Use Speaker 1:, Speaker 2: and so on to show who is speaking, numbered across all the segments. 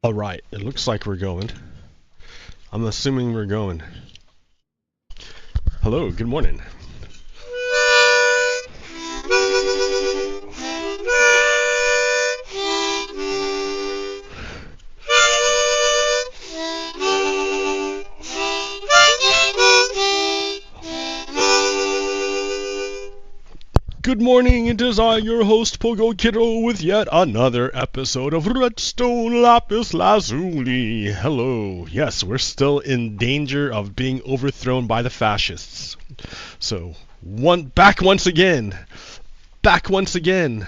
Speaker 1: Alright, it looks like we're going. I'm assuming we're going. Hello, good morning. Good morning, it is I, your host, Pogo Kiddo, with yet another episode of Redstone Lapis Lazuli. Hello. Yes, we're still in danger of being overthrown by the fascists. So, back once again. Back once again.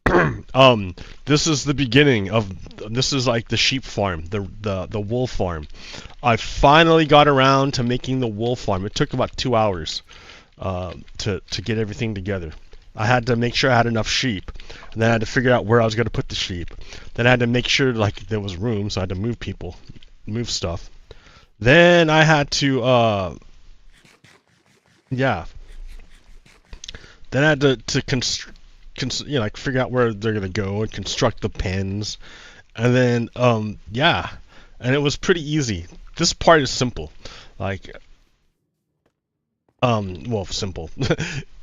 Speaker 1: This is the beginning of, this is like the sheep farm, the wool farm. I finally got around to making the wool farm. It took about 2 hours. To get everything together. I had to make sure I had enough sheep, and then I had to figure out where I was going to put the sheep. Then I had to make sure like there was room, so I had to move people, move stuff. Then I had to yeah. Then I had to like figure out where they're gonna go and construct the pens, and then yeah, and it was pretty easy. This part is simple, like. Well, simple.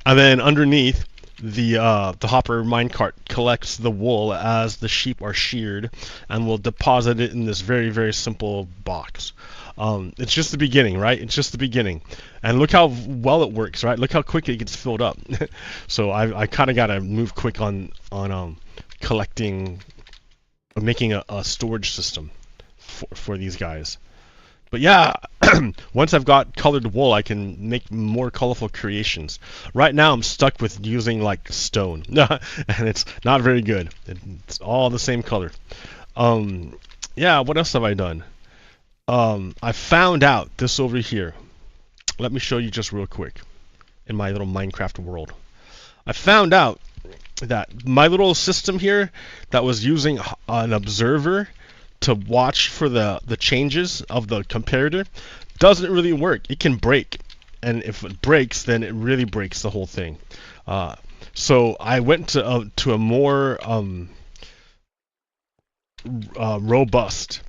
Speaker 1: And then underneath, the hopper minecart collects the wool as the sheep are sheared, and will deposit it in this very, very simple box. It's just the beginning, right? It's just the beginning. And look how well it works, right? Look how quick it gets filled up. So I kind of got to move quick on collecting, making a storage system for these guys. But yeah, once I've got colored wool, I can make more colorful creations. Right now, I'm stuck with using like stone, and it's not very good. It's all the same color. Yeah, what else have I done? I found out this over here. Let me show you just real quick in my little Minecraft world. I found out that my little system here that was using an observer to watch for the changes of the comparator doesn't really work. It can break, and if it breaks, then it really breaks the whole thing. So I went to a more robust,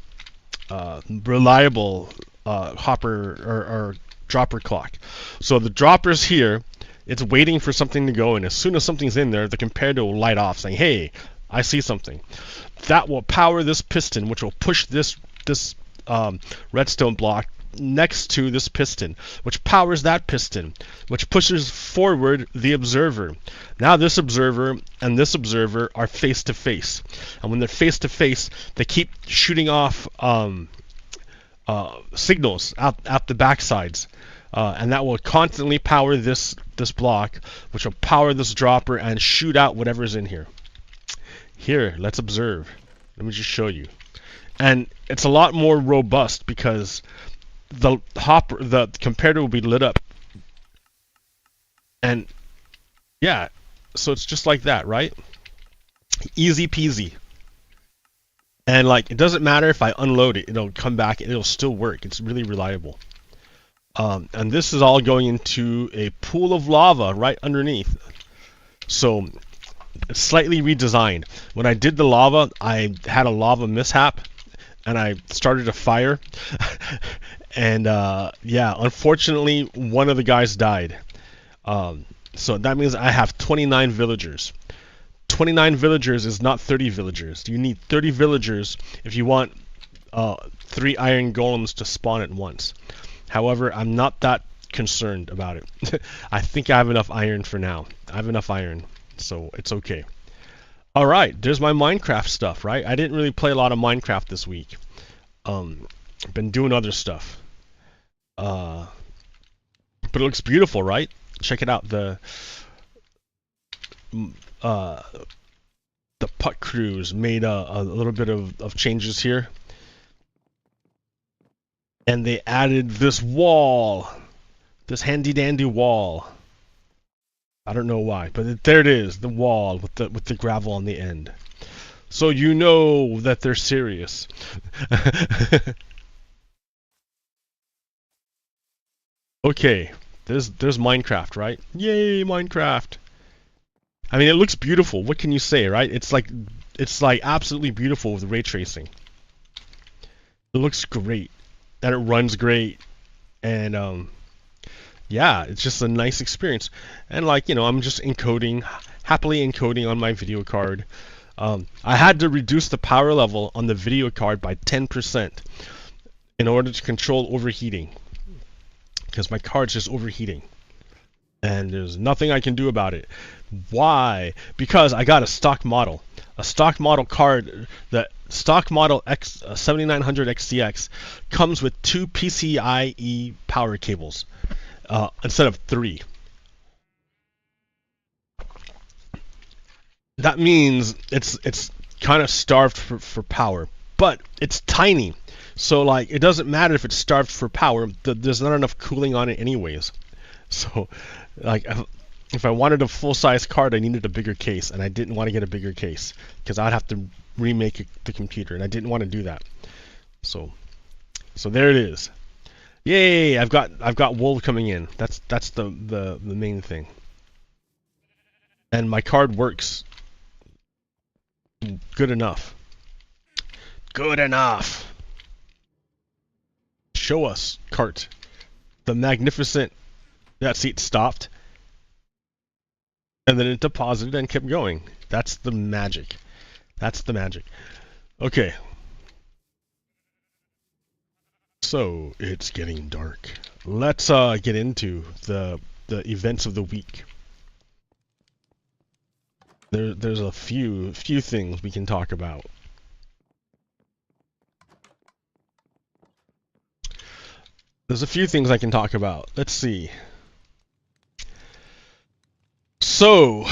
Speaker 1: reliable hopper or dropper clock. So the dropper's here. It's waiting for something to go, and as soon as something's in there, the comparator will light off, saying, "Hey, I see something." That will power this piston, which will push this redstone block next to this piston, which powers that piston, which pushes forward the observer. Now this observer and this observer are face to face, and when they're face to face, they keep shooting off signals out the backsides, and that will constantly power this block, which will power this dropper and shoot out whatever's in here. Here, let's observe. Let me just show you. And it's a lot more robust because the comparator will be lit up. And yeah, so it's just like that, right? Easy peasy. And like, it doesn't matter if I unload it, it'll come back and it'll still work. It's really reliable. And this is all going into a pool of lava right underneath. So it's slightly redesigned. When I did the lava, I had a lava mishap, and I started a fire. And yeah, unfortunately, one of the guys died. So that means I have 29 villagers. 29 villagers is not 30 villagers. You need 30 villagers if you want 3 iron golems to spawn at once. However, I'm not that concerned about it. I think I have enough iron for now. I have enough iron, so it's okay. Alright, there's my Minecraft stuff, right? I didn't really play a lot of Minecraft this week. I've been doing other stuff. But it looks beautiful, right? Check it out. The putt crews made a little bit of changes here. And they added this wall. This handy dandy wall. I don't know why, but there it is, the wall with the gravel on the end. So you know that they're serious. Okay, there's Minecraft, right? Yay, Minecraft! I mean, it looks beautiful. What can you say, right? It's like it's like absolutely beautiful with ray tracing. It looks great, and it runs great, and yeah, it's just a nice experience. And like, you know, I'm just happily encoding on my video card. I had to reduce the power level on the video card by 10% in order to control overheating, because my card's just overheating. And there's nothing I can do about it. Why? Because I got a stock model card. The stock model 7900 XTX comes with 2 PCIe power cables instead of 3. That means it's kind of starved for power, but it's tiny. So like, it doesn't matter if it's starved for power. There's not enough cooling on it anyways. So like, if I wanted a full-size card, I needed a bigger case, and I didn't want to get a bigger case because I'd have to remake the computer, and I didn't want to do that. So there it is. Yay! I've got wool coming in. That's the main thing. And my card works good enough. Good enough. Show us, cart. The magnificent. Yeah, see, it stopped. And then it deposited and kept going. That's the magic. That's the magic. Okay. So, it's getting dark. Let's get into the events of the week. There's a few things we can talk about. There's a few things I can talk about. Let's see. So,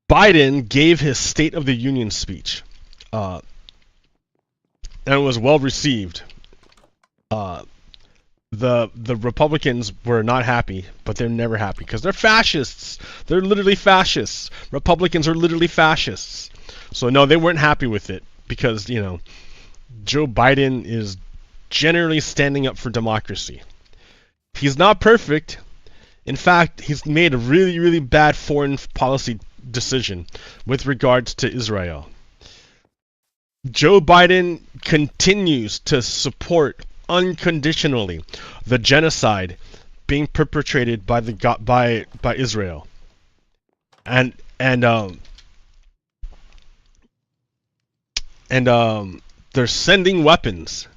Speaker 1: Biden gave his State of the Union speech, and it was well received. The Republicans were not happy, but they're never happy because they're fascists. They're literally fascists. Republicans are literally fascists. So no, they weren't happy with it because, you know, Joe Biden is generally standing up for democracy. He's not perfect. In fact, he's made a really, really bad foreign policy decision with regards to Israel. Joe Biden continues to support unconditionally the genocide being perpetrated by Israel, and they're sending weapons.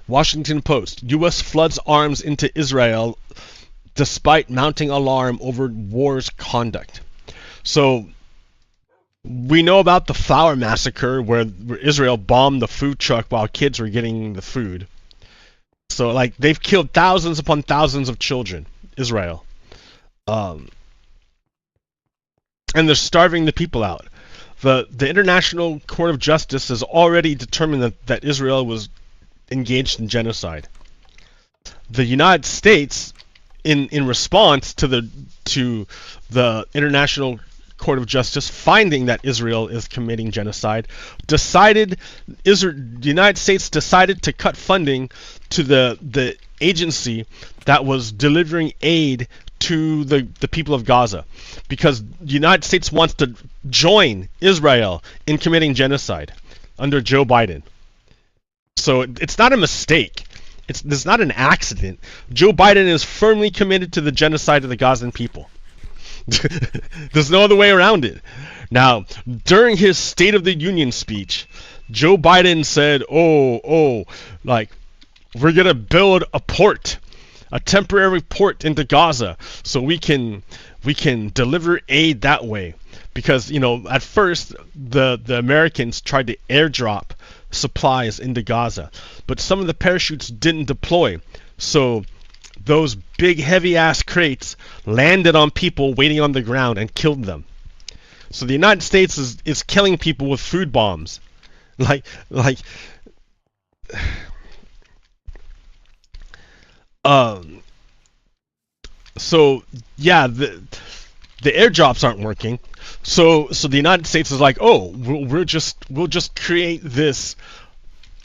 Speaker 1: Washington Post: U.S. floods arms into Israel despite mounting alarm over war's conduct. So we know about the flour massacre where Israel bombed the food truck while kids were getting the food. So like, they've killed thousands upon thousands of children, Israel. And they're starving the people out. The International Court of Justice has already determined that Israel was engaged in genocide. The United States, in response to the International Court of Justice finding that Israel is committing genocide, the United States decided to cut funding to the agency that was delivering aid to the people of Gaza, because the United States wants to join Israel in committing genocide under Joe Biden. So it's not a mistake. It's not an accident. Joe Biden is firmly committed to the genocide of the Gazan people. There's no other way around it. Now, during his State of the Union speech, Joe Biden said, like, we're going to build a port, a temporary port into Gaza, so we can deliver aid that way. Because, you know, at first, the Americans tried to airdrop supplies into Gaza, but some of the parachutes didn't deploy. So those big heavy ass crates landed on people waiting on the ground and killed them. So the United States is killing people with food bombs. So yeah, the airdrops aren't working. So the United States is like, oh, we'll just create this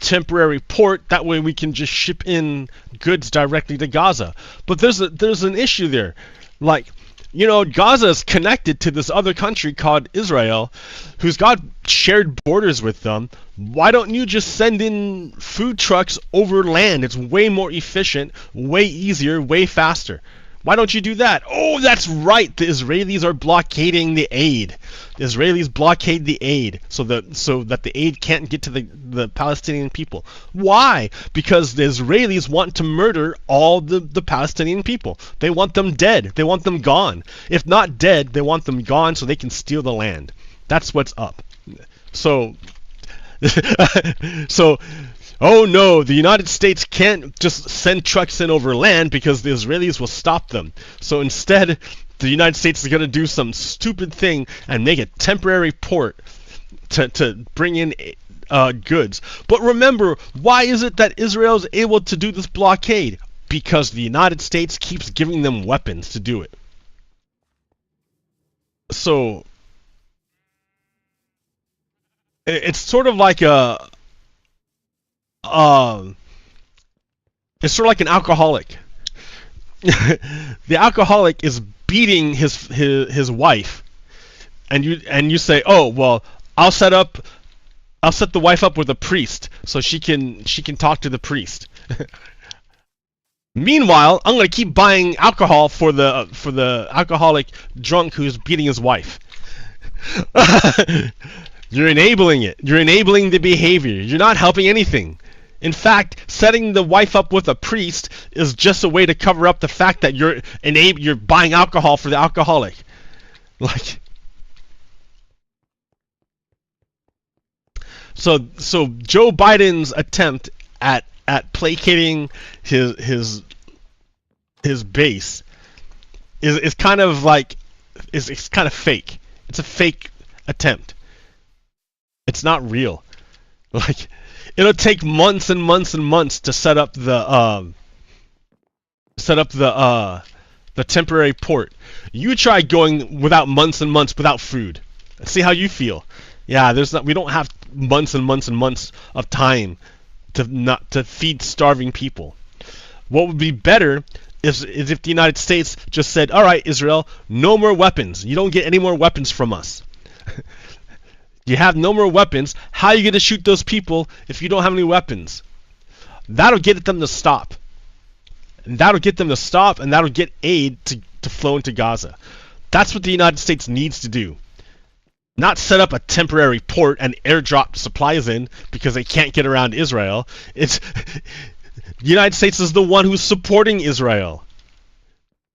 Speaker 1: temporary port, that way we can just ship in goods directly to Gaza. But there's an issue there. Like, you know, Gaza is connected to this other country called Israel, who's got shared borders with them. Why don't you just send in food trucks over land? It's way more efficient, way easier, way faster. Why don't you do that? Oh, that's right. The Israelis are blockading the aid. The Israelis blockade the aid so that the aid can't get to the Palestinian people. Why? Because the Israelis want to murder all the Palestinian people. They want them dead. They want them gone. If not dead, they want them gone so they can steal the land. That's what's up. So oh no, the United States can't just send trucks in over land because the Israelis will stop them. So instead, the United States is going to do some stupid thing and make a temporary port to bring in goods. But remember, why is it that Israel is able to do this blockade? Because the United States keeps giving them weapons to do it. So it's sort of like it's sort of like an alcoholic. The alcoholic is beating his wife, and you say, oh well, I'll set the wife up with a priest so she can talk to the priest. Meanwhile, I'm gonna keep buying alcohol for the alcoholic drunk who's beating his wife. You're enabling it. You're enabling the behavior. You're not helping anything. In fact, setting the wife up with a priest is just a way to cover up the fact that you're buying alcohol for the alcoholic. Like, so Joe Biden's attempt at placating his base is kind of like it's kind of fake. It's a fake attempt. It's not real. Like, it'll take months and months and months to set up the temporary port. You try going without months and months without food. See how you feel. Yeah, we don't have months and months and months of time to feed starving people. What would be better is if the United States just said, all right, Israel, no more weapons. You don't get any more weapons from us. You have no more weapons. How are you going to shoot those people if you don't have any weapons? That'll get them to stop. And that'll get them to stop, and that'll get aid to flow into Gaza. That's what the United States needs to do. Not set up a temporary port and airdrop supplies in because they can't get around Israel. It's the United States is the one who's supporting Israel.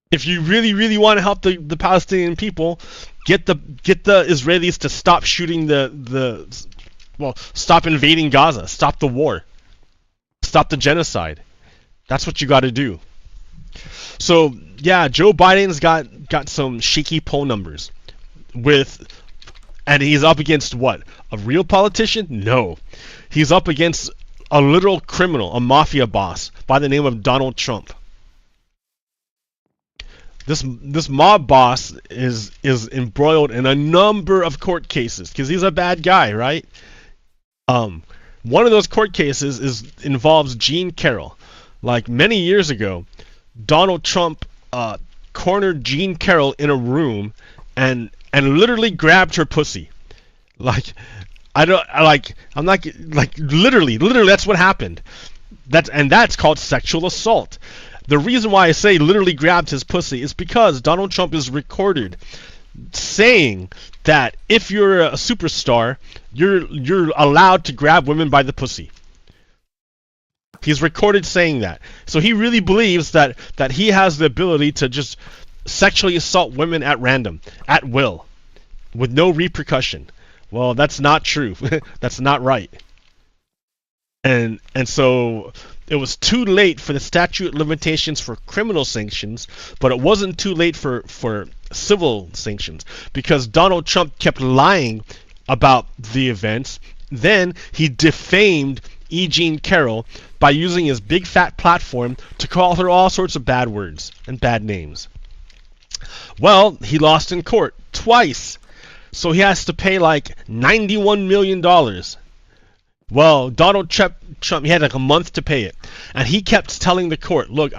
Speaker 1: If you really, really want to help the Palestinian people, get the Israelis to stop shooting stop invading Gaza, stop the war, stop the genocide. That's what you got to do. So yeah, Joe Biden's got some shaky poll numbers, and he's up against what? A real politician? No, he's up against a literal criminal, a mafia boss by the name of Donald Trump. This mob boss is embroiled in a number of court cases because he's a bad guy, right? One of those court cases involves Jean Carroll. Like many years ago, Donald Trump cornered Jean Carroll in a room and literally grabbed her pussy. Like, literally that's what happened. That's called sexual assault. The reason why I say literally grabbed his pussy is because Donald Trump is recorded saying that if you're a superstar, you're allowed to grab women by the pussy. He's recorded saying that. So he really believes that he has the ability to just sexually assault women at random, at will, with no repercussion. Well, that's not true. That's not right. And so it was too late for the statute of limitations for criminal sanctions, but it wasn't too late for civil sanctions because Donald Trump kept lying about the events. Then he defamed E. Jean Carroll by using his big fat platform to call her all sorts of bad words and bad names. Well, he lost in court twice, so he has to pay like $91 million. Well, Donald Trump, he had like a month to pay it, and he kept telling the court, "Look,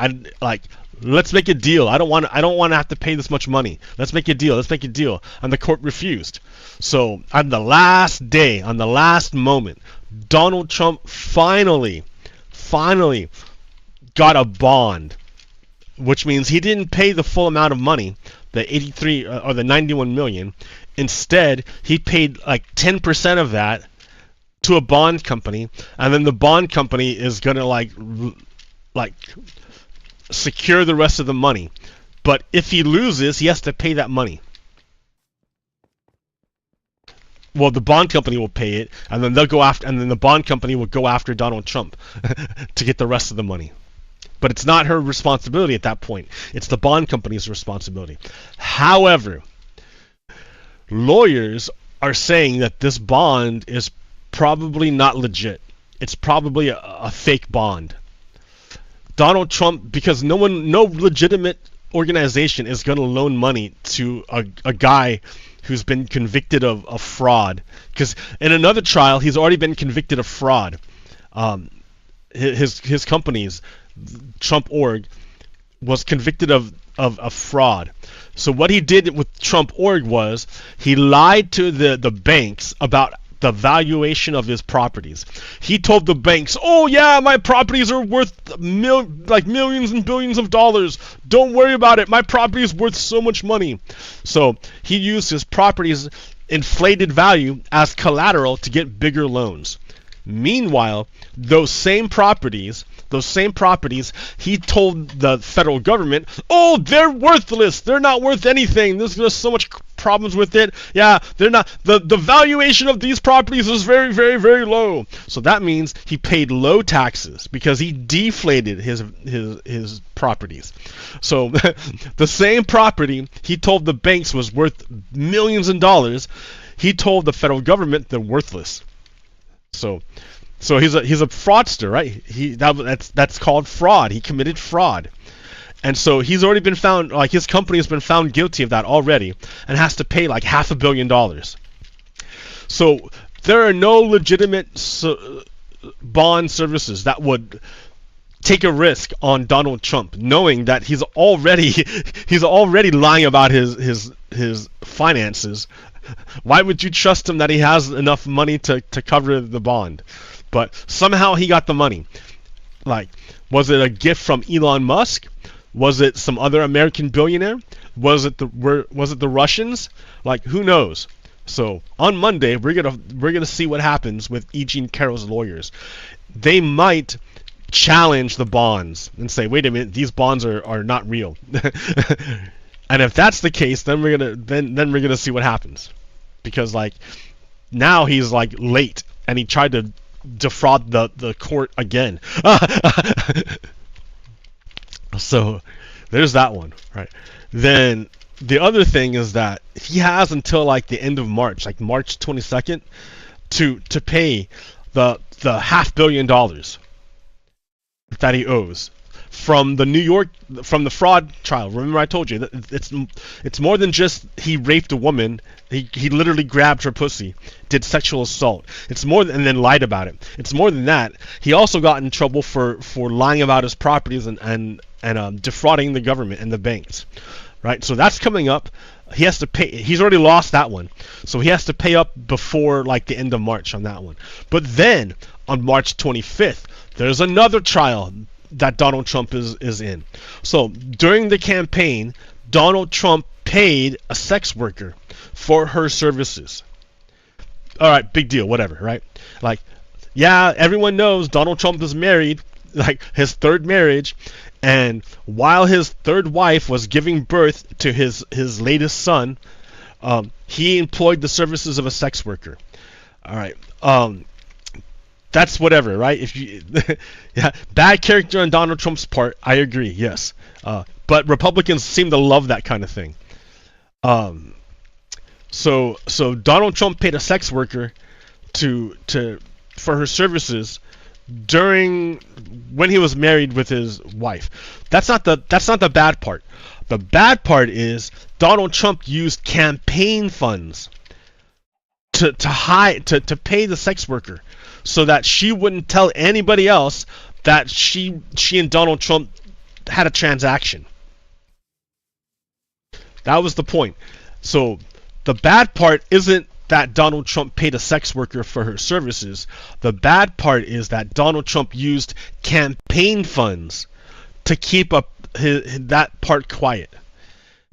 Speaker 1: let's make a deal. I don't want to have to pay this much money. Let's make a deal. Let's make a deal. And the court refused. So on the last day, on the last moment, Donald Trump finally got a bond, which means he didn't pay the full amount of money, the 83 or the 91 million. Instead, he paid like 10% of that to a bond company, and then the bond company is gonna like secure the rest of the money. But if he loses, he has to pay that money. Well, the bond company will pay it, and then they'll go after, and then the bond company will go after Donald Trump to get the rest of the money. But it's not her responsibility at that point. It's the bond company's responsibility. However, lawyers are saying that this bond is probably not legit. It's probably a fake bond. Donald Trump, because no legitimate organization is going to loan money to a guy who's been convicted of fraud. Because in another trial, he's already been convicted of fraud. His companies, Trump Org, was convicted of fraud. So what he did with Trump Org was he lied to the banks about the valuation of his properties. He told the banks, "Oh yeah, my properties are worth millions and billions of dollars. Don't worry about it. My property is worth so much money." So he used his properties' inflated value as collateral to get bigger loans. Meanwhile, those same properties, he told the federal government, "Oh, they're worthless. They're not worth anything. There's just so much problems with it. Yeah, they're not. The valuation of these properties is very, very, very low." So that means he paid low taxes because he deflated his properties. So the same property he told the banks was worth millions of dollars, he told the federal government they're worthless. So he's a fraudster, right? That's called fraud. He committed fraud. And so he's already been found, like his company has been found guilty of that already and has to pay like $500 million. So there are no legitimate bond services that would take a risk on Donald Trump, knowing that he's already lying about his finances. Why would you trust him that he has enough money to cover the bond? But somehow he got the money. Like, was it a gift from Elon Musk? Was it some other American billionaire? Was it the Russians? Like, who knows? So on Monday we're gonna see what happens with E. Jean Carroll's lawyers. They might challenge the bonds and say, "Wait a minute, these bonds are not real." And if that's the case, then we're gonna see what happens, because like now he's like late and he tried to defraud the court again. So there's that one, right? Then the other thing is that he has until like the end of March, like March 22nd, to pay the $500 million that he owes from the fraud trial. Remember I told you that it's more than just he raped a woman. He literally grabbed her pussy, did sexual assault. It's more than, and then lied about it. It's more than that. He also got in trouble for lying about his properties and defrauding the government and the banks. Right? So that's coming up. He has to pay. He's already lost that one. So he has to pay up before like the end of March on that one. But then on March 25th, there's another trial that Donald Trump is in. So during the campaign, Donald Trump paid a sex worker for her services. All right, big deal, whatever, right? Like, yeah, everyone knows Donald Trump is married, like his third marriage, and while his third wife was giving birth to his latest son, he employed the services of a sex worker. All right. That's whatever, right? If you, yeah, bad character on Donald Trump's part, I agree, yes. But Republicans seem to love that kind of thing. So Donald Trump paid a sex worker for her services when he was married with his wife. That's not the bad part. The bad part is Donald Trump used campaign funds to pay the sex worker, so that she wouldn't tell anybody else that she and Donald Trump had a transaction. That was the point. So the bad part isn't that Donald Trump paid a sex worker for her services. The bad part is that Donald Trump used campaign funds to keep up that part quiet.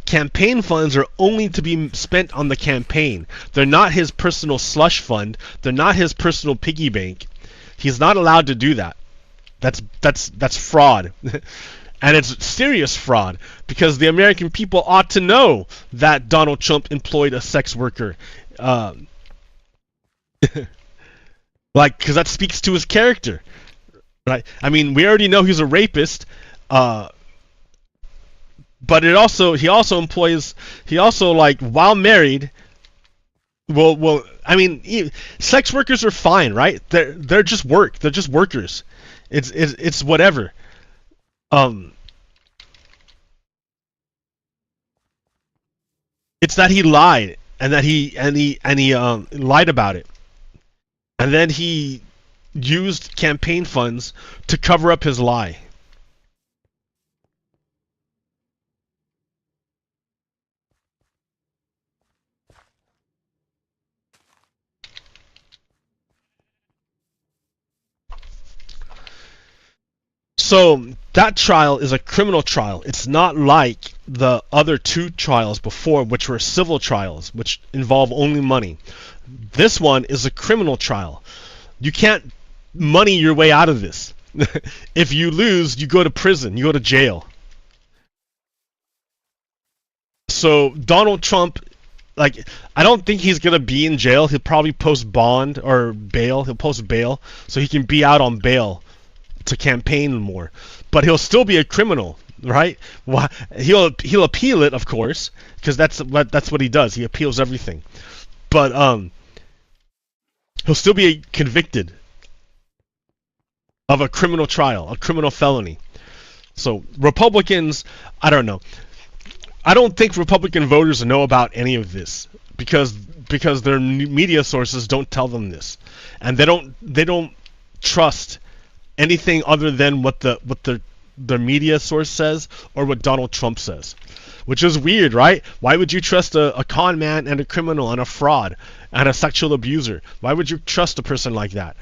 Speaker 1: Campaign funds are only to be spent on the campaign. They're not his personal slush fund. They're not his personal piggy bank. He's not allowed to do that. That's fraud. And it's serious fraud, because the American people ought to know that Donald Trump employed a sex worker. Because that speaks to his character, right? I mean, we already know he's a rapist, but he also like, while married. Well, I mean, sex workers are fine, right? They're just work. They're just workers. It's whatever. It's that he lied, and that he lied about it, and then he used campaign funds to cover up his lie. So that trial is a criminal trial. It's not like the other two trials before, which were civil trials, which involve only money. This one is a criminal trial. You can't money your way out of this. If you lose, you go to prison, you go to jail. So Donald Trump, like, I don't think he's gonna be in jail. He'll probably post bond or bail. He'll post bail so he can be out on bail to campaign more, but he'll still be a criminal, right? He'll appeal it, of course, because that's what he does. He appeals everything, but he'll still be convicted of a criminal trial, a criminal felony. So Republicans, I don't know. I don't think Republican voters know about any of this, because their media sources don't tell them this, and they don't trust anything other than what the media source says, or what Donald Trump says, which is weird, right? Why would you trust a con man and a criminal and a fraud and a sexual abuser? Why would you trust a person like that?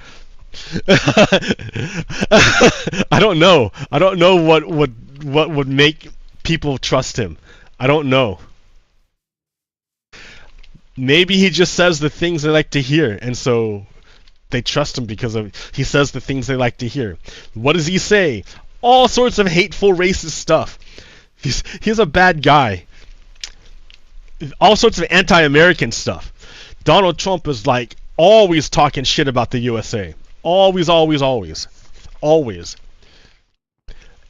Speaker 1: I don't know. I don't know what would make people trust him. I don't know. Maybe he just says the things they like to hear, and so they trust him because he says the things they like to hear. What does he say? All sorts of hateful, racist stuff. He's a bad guy. All sorts of anti-American stuff. Donald Trump is like always talking shit about the USA. Always, always, always. Always.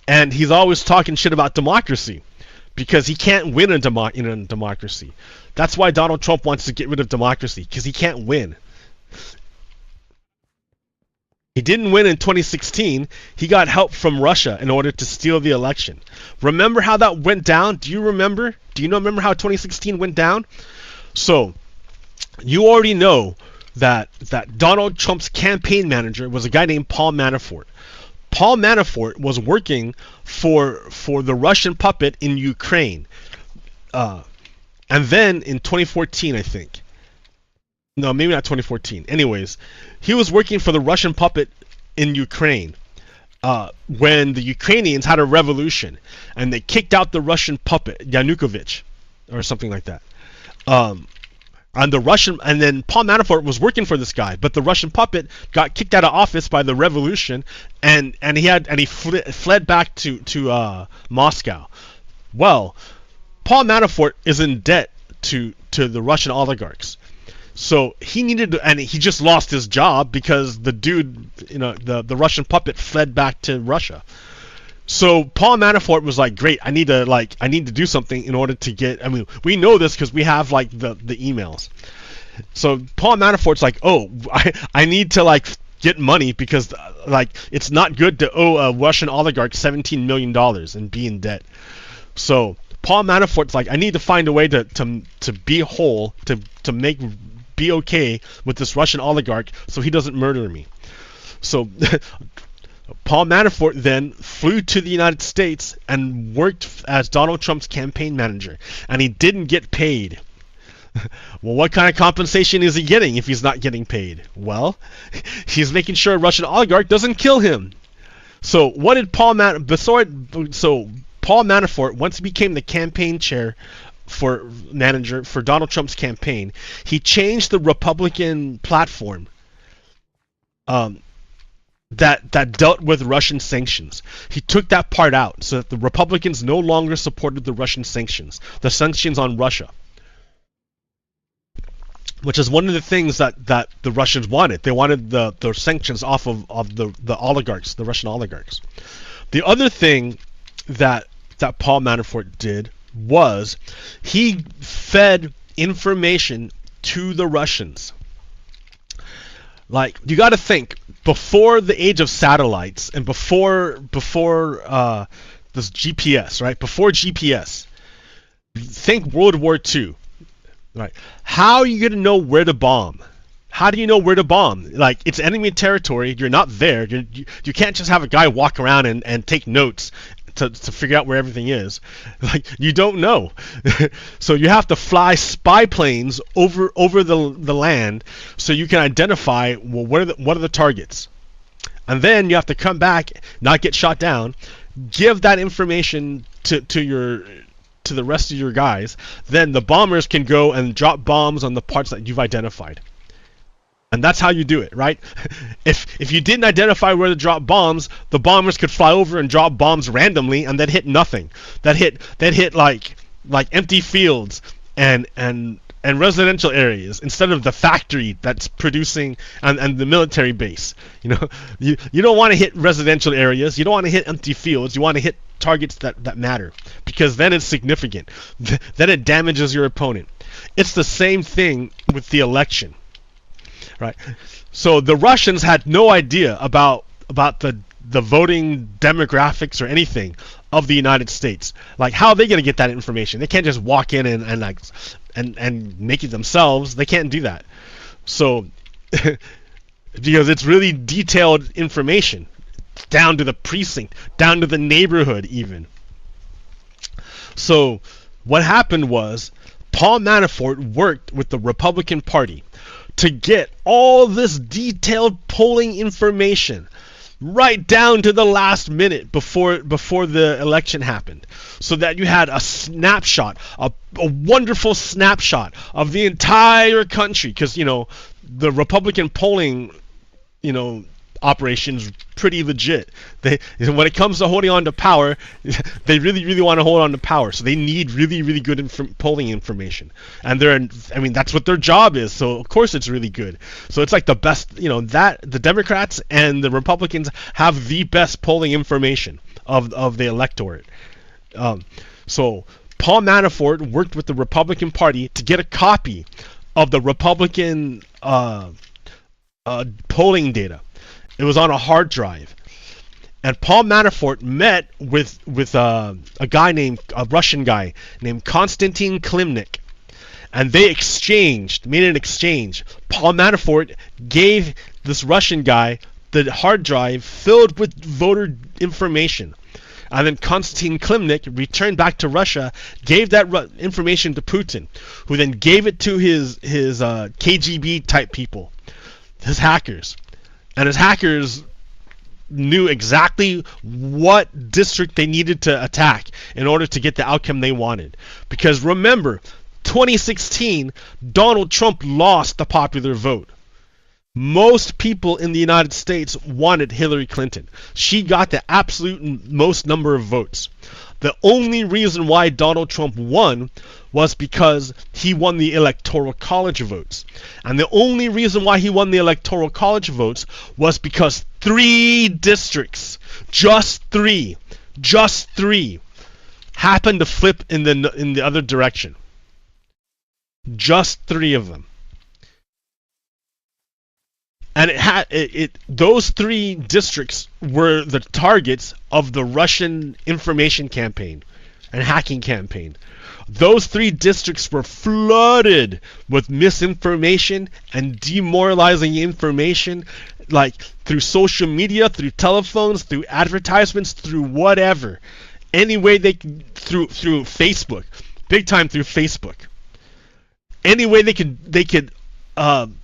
Speaker 1: And he's always talking shit about democracy, because he can't win in a democracy. That's why Donald Trump wants to get rid of democracy, because he can't win. He didn't win in 2016. He got help from Russia in order to steal the election. Remember how that went down? Do you remember? Do you remember how 2016 went down? So, you already know that Donald Trump's campaign manager was a guy named Paul Manafort. Paul Manafort was working for the Russian puppet in Ukraine. And then in 2014, I think. No, maybe not 2014. Anyways, he was working for the Russian puppet in Ukraine when the Ukrainians had a revolution, and they kicked out the Russian puppet, Yanukovych, or something like that. And then Paul Manafort was working for this guy, but the Russian puppet got kicked out of office by the revolution, and he fled back to Moscow. Well, Paul Manafort is in debt to the Russian oligarchs. So he needed to, and he just lost his job because the dude, the Russian puppet fled back to Russia. So Paul Manafort was like, great, I need to do something in order to get, I mean, we know this because we have like the emails. So Paul Manafort's like, oh, I need to get money because it's not good to owe a Russian oligarch $17 million and be in debt. So Paul Manafort's like, I need to find a way to be whole, to be okay with this Russian oligarch so he doesn't murder me. So Paul Manafort then flew to the United States and worked as Donald Trump's campaign manager, and he didn't get paid. Well, what kind of compensation is he getting if he's not getting paid? Well, he's making sure a Russian oligarch doesn't kill him. So what did Paul Manafort, once he became the campaign chair for manager for Donald Trump's campaign, he changed the Republican platform that dealt with Russian sanctions. He took that part out so that the Republicans no longer supported the Russian sanctions, the sanctions on Russia, which is one of the things that the Russians wanted. They wanted the sanctions off of the oligarchs, the Russian oligarchs. The other thing that Paul Manafort did was he fed information to the Russians. Like, you got to think, before the age of satellites and before this GPS, right? Before GPS, think World War II. Right. How are you going to know where to bomb? How do you know where to bomb? Like, it's enemy territory. You're not there. You can't just have a guy walk around and take notes to figure out where everything is. Like, you don't know. So you have to fly spy planes over the land so you can identify, well, what are the targets? And then you have to come back, not get shot down, give that information to the rest of your guys. Then the bombers can go and drop bombs on the parts that you've identified. And that's how you do it, right? If you didn't identify where to drop bombs, the bombers could fly over and drop bombs randomly and that hit nothing. That hit like empty fields and residential areas instead of the factory that's producing and the military base. You know, you don't want to hit residential areas. You don't want to hit empty fields. You want to hit targets that matter, because then it's significant. Then it damages your opponent. It's the same thing with the election, right? So the Russians had no idea about the voting demographics or anything of the United States. Like, how are they going to get that information? They can't just walk in and make it themselves. They can't do that. So because it's really detailed information, down to the precinct, down to the neighborhood even. So what happened was Paul Manafort worked with the Republican Party to get all this detailed polling information right down to the last minute before the election happened, so that you had a snapshot, a wonderful snapshot of the entire country. Because, you know, the Republican polling, you know, operations pretty legit. When it comes to holding on to power, they really want to hold on to power, so they need really good polling information, and that's what their job is, so of course it's really good. So it's like the best, you know, that the Democrats and the Republicans have the best polling information of the electorate. So Paul Manafort worked with the Republican Party to get a copy of the Republican polling data. It was on a hard drive, and Paul Manafort met with a Russian guy named Konstantin Klimnik, and they made an exchange. Paul Manafort gave this Russian guy the hard drive filled with voter information, and then Konstantin Klimnik returned back to Russia, gave that information to Putin, who then gave it to his KGB type people, his hackers. And his hackers knew exactly what district they needed to attack in order to get the outcome they wanted. Because remember, 2016, Donald Trump lost the popular vote. Most people in the United States wanted Hillary Clinton. She got the absolute most number of votes. The only reason why Donald Trump won was because he won the Electoral College votes. And the only reason why he won the Electoral College votes was because 3 districts, just three, happened to flip in the other direction. Just 3 of them. And those 3 districts were the targets of the Russian information campaign and hacking campaign. Those 3 districts were flooded with misinformation and demoralizing information like through social media, through telephones, through advertisements, through whatever, any way they can, through Facebook, big time through Facebook. Any way they could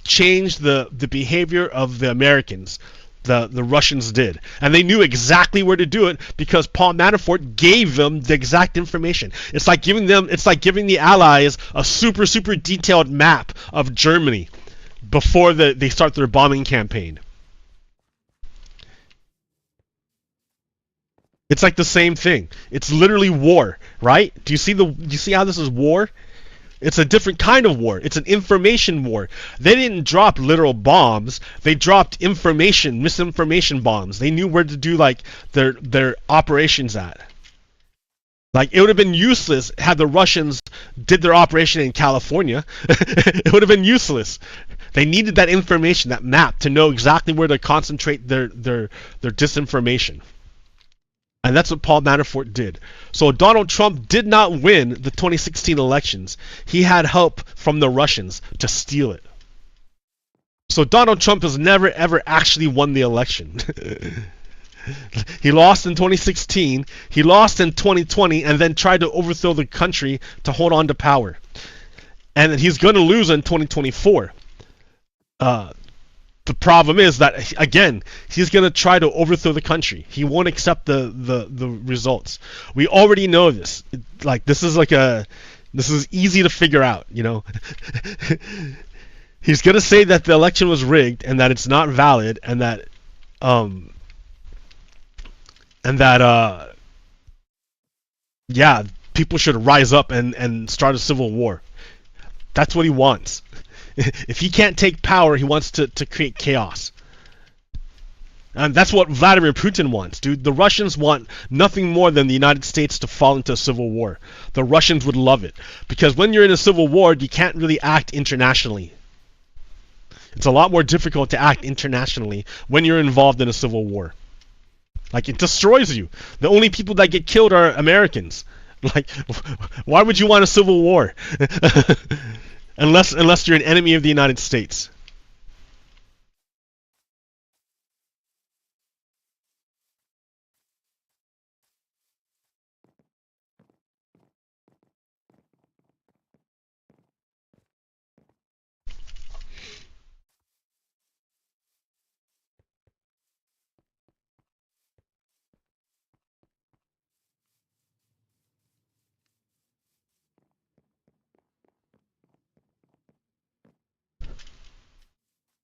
Speaker 1: change the behavior of the Americans. The Russians did, and they knew exactly where to do it because Paul Manafort gave them the exact information. It's like giving the Allies a super detailed map of Germany before they start their bombing campaign. It's like the same thing. It's literally war, right? Do you see how this is war? It's a different kind of war. It's an information war. They didn't drop literal bombs. They dropped misinformation bombs. They knew where to do like their operations at. Like it would have been useless had the Russians did their operation in California. It would have been useless. They needed that information, that map, to know exactly where to concentrate their disinformation. And that's what Paul Manafort did. So Donald Trump did not win the 2016 elections. He had help from the Russians to steal it. So Donald Trump has never ever actually won the election. He lost in 2016, he lost in 2020, and then tried to overthrow the country to hold on to power. And he's going to lose in 2024. The problem is that, again, he's going to try to overthrow the country. He won't accept the results. We already know this. This is easy to figure out, you know. He's going to say that the election was rigged and that it's not valid and that yeah, people should rise up and start a civil war. That's what he wants. If he can't take power, he wants to create chaos. And that's what Vladimir Putin wants, dude. The Russians want nothing more than the United States to fall into a civil war. The Russians would love it. Because when you're in a civil war, you can't really act internationally. It's a lot more difficult to act internationally when you're involved in a civil war. Like, it destroys you. The only people that get killed are Americans. Like, why would you want a civil war? Unless you're an enemy of the United States.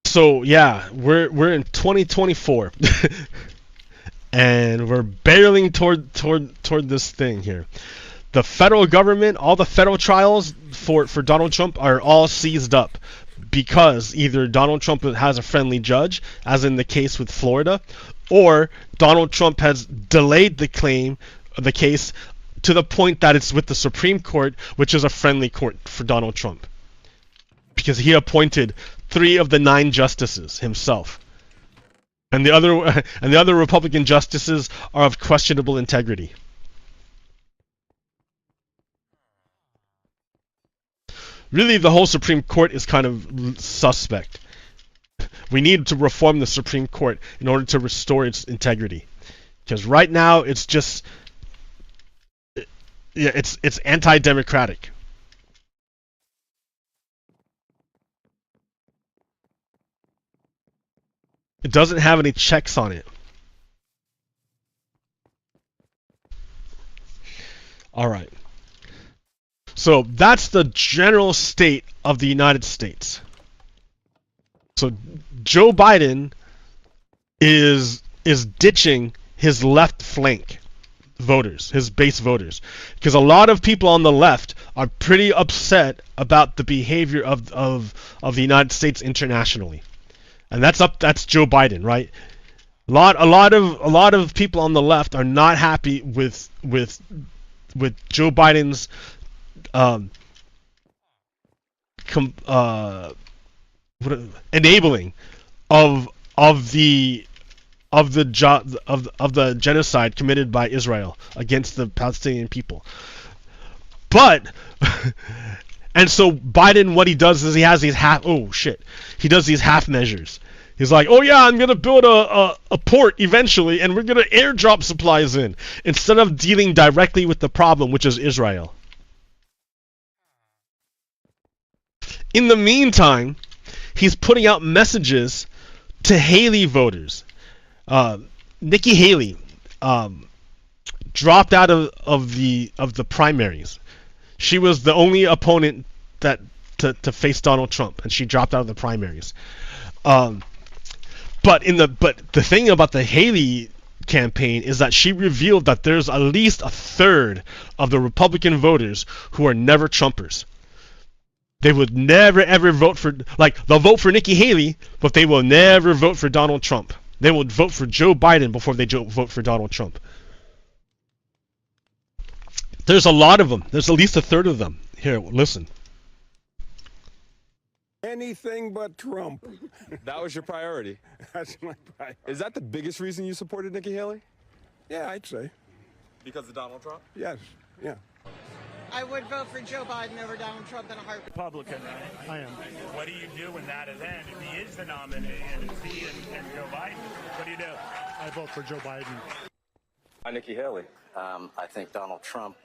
Speaker 1: So yeah, we're in 2024, and we're barreling toward this thing here. The federal government, all the federal trials for Donald Trump are all seized up because either Donald Trump has a friendly judge, as in the case with Florida, or Donald Trump has delayed the case to the point that it's with the Supreme Court, which is a friendly court for Donald Trump, because he appointed 3 of the 9 justices himself, and the other Republican justices are of questionable integrity. Really, the whole Supreme Court is kind of suspect. We need to reform the Supreme Court in order to restore its integrity, because right now it's just, yeah, it's anti-democratic. It doesn't have any checks on it. Alright. So that's the general state of the United States. So Joe Biden is ditching his left flank voters, his base voters, because a lot of people on the left are pretty upset about the behavior of the United States internationally. And that's Joe Biden, right? A lot of people on the left are not happy with Joe Biden's enabling of the genocide committed by Israel against the Palestinian people. But and so Biden, what he does is he has these half measures. He's like, oh yeah, I'm gonna build a port eventually, and we're gonna airdrop supplies in, instead of dealing directly with the problem, which is Israel. In the meantime, he's putting out messages to Haley voters. Nikki Haley dropped out of the primaries. She was the only opponent that to face Donald Trump, and she dropped out of the primaries. But the thing about the Haley campaign is that she revealed that there's at least a third of the Republican voters who are never Trumpers. They would never ever vote for, like, they'll vote for Nikki Haley, but they will never vote for Donald Trump. They will vote for Joe Biden before they vote for Donald Trump. There's a lot of them. There's at least a third of them. Here, listen.
Speaker 2: Anything but Trump.
Speaker 3: That was your priority.
Speaker 2: That's my priority.
Speaker 3: Is that the biggest reason you supported Nikki Haley?
Speaker 2: Yeah, I'd say.
Speaker 3: Because of Donald Trump?
Speaker 2: Yes. Yeah.
Speaker 4: I would vote for Joe Biden over Donald Trump in a heartbeat.
Speaker 5: Republican, I am. What do you do when that event, if he is the nominee and it's he and Joe Biden? What do you do? I vote for Joe Biden.
Speaker 3: Why Nikki Haley?
Speaker 6: I think Donald Trump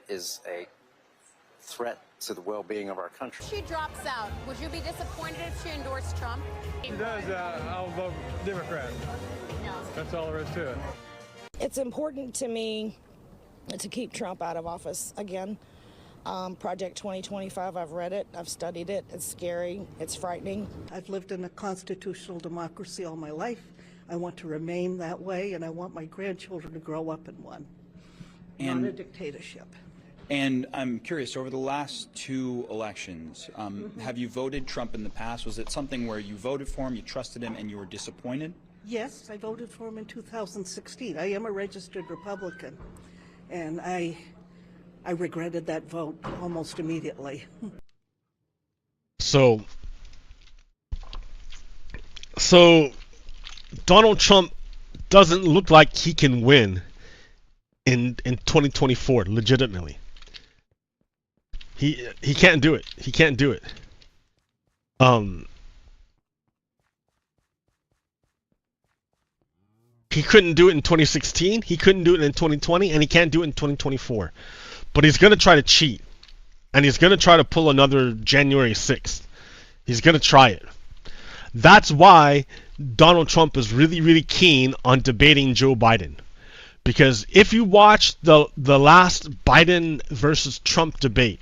Speaker 6: is a threat to the well-being of our country.
Speaker 7: If she drops out, would you be disappointed if she endorsed Trump?
Speaker 8: If she does, I'll vote Democrat.
Speaker 7: No.
Speaker 8: That's all there is to it.
Speaker 9: It's important to me to keep Trump out of office again. Project 2025, I've read it, I've studied it, it's scary, it's frightening.
Speaker 10: I've lived in a constitutional democracy all my life. I want to remain that way, and I want my grandchildren to grow up in one, not a dictatorship.
Speaker 11: And I'm curious, over the last two elections, have you voted Trump in the past? Was it something where you voted for him, you trusted him, and you were disappointed?
Speaker 10: Yes, I voted for him in 2016. I am a registered Republican, and I regretted that vote almost immediately.
Speaker 1: So Donald Trump doesn't look like he can win in 2024 legitimately. He can't do it. He can't do it. He couldn't do it in 2016, he couldn't do it in 2020, and he can't do it in 2024. But he's going to try to cheat. And he's going to try to pull another January 6th. He's going to try it. That's why Donald Trump is really, really keen on debating Joe Biden. Because if you watch the last Biden versus Trump debate,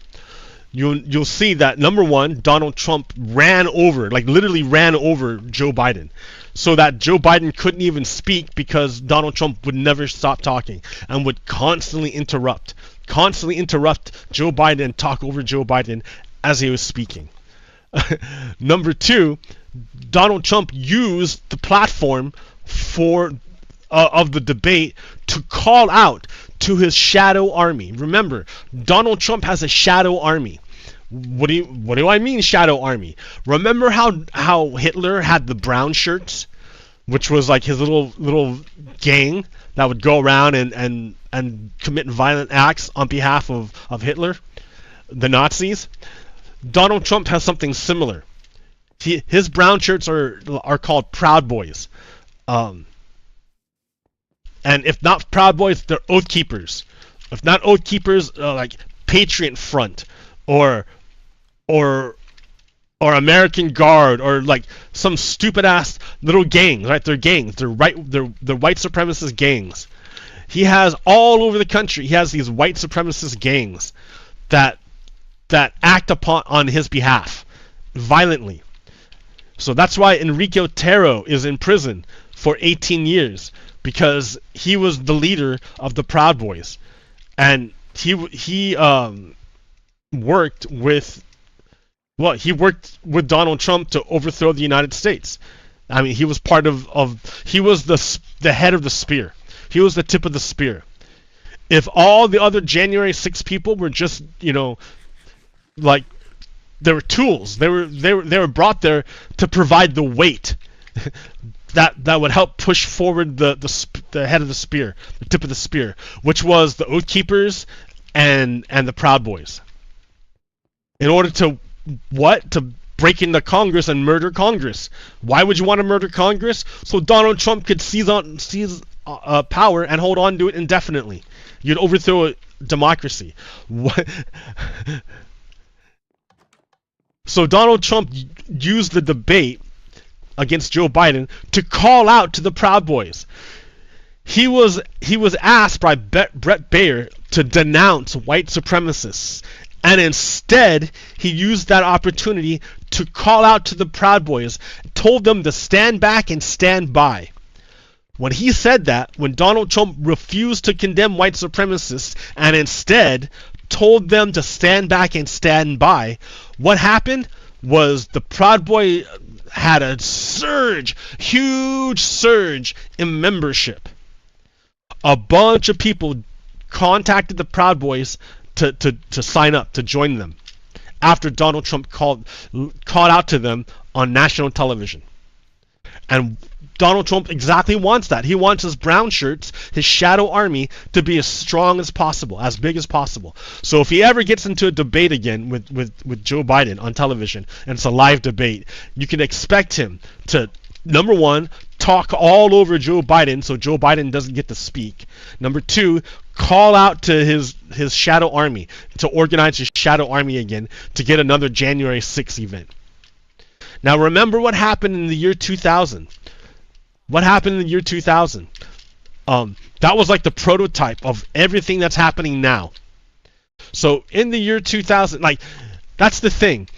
Speaker 1: you'll see that, number one, Donald Trump ran over, like literally ran over Joe Biden. So that Joe Biden couldn't even speak because Donald Trump would never stop talking and would constantly interrupt Joe Biden and talk over Joe Biden as he was speaking. Number two, Donald Trump used the platform of the debate to call out to his shadow army. Remember, Donald Trump has a shadow army. What do I mean shadow army? Remember how Hitler had the brown shirts, which was like his little gang that would go around and commit violent acts on behalf of Hitler, the Nazis? Donald Trump has something similar. His brown shirts are called Proud Boys. And if not Proud Boys, they're Oath Keepers. If not Oath Keepers, like Patriot Front or American Guard, or like some stupid ass little gangs, right? They're gangs. They're white supremacist gangs. He has all over the country. He has these white supremacist gangs that act on his behalf violently. So that's why Enrique Otero is in prison for 18 years, because he was the leader of the Proud Boys, and he worked with Donald Trump to overthrow the United States. I mean, he was part he was the head of the spear. He was the tip of the spear. If all the other January 6 people were just, like, they were tools. They were brought there to provide the weight that would help push forward the head of the spear, the tip of the spear, which was the Oath Keepers and the Proud Boys. In order to break into Congress and murder Congress. Why would you want to murder Congress? So Donald Trump could seize power and hold on to it indefinitely. You'd overthrow democracy. What? So Donald Trump used the debate against Joe Biden to call out to the Proud Boys. He was asked by Brett Baier to denounce white supremacists, and instead he used that opportunity to call out to the Proud Boys, told them to stand back and stand by. When he said that, when Donald Trump refused to condemn white supremacists and instead told them to stand back and stand by, what happened was the Proud Boy had a surge, huge surge in membership. A bunch of people contacted the Proud Boys to sign up, to join them, after Donald Trump called out to them on national television. And Donald Trump exactly wants that. He wants his brown shirts, his shadow army, to be as strong as possible, as big as possible. So if he ever gets into a debate again with Joe Biden on television, and it's a live debate, you can expect him to, number one, talk all over Joe Biden so Joe Biden doesn't get to speak. Number two, call out to his shadow army, to organize his shadow army again to get another January 6th event. Now remember what happened in the year 2000. What happened in the year 2000? That was like the prototype of everything that's happening now. So in the year 2000, like, that's the thing.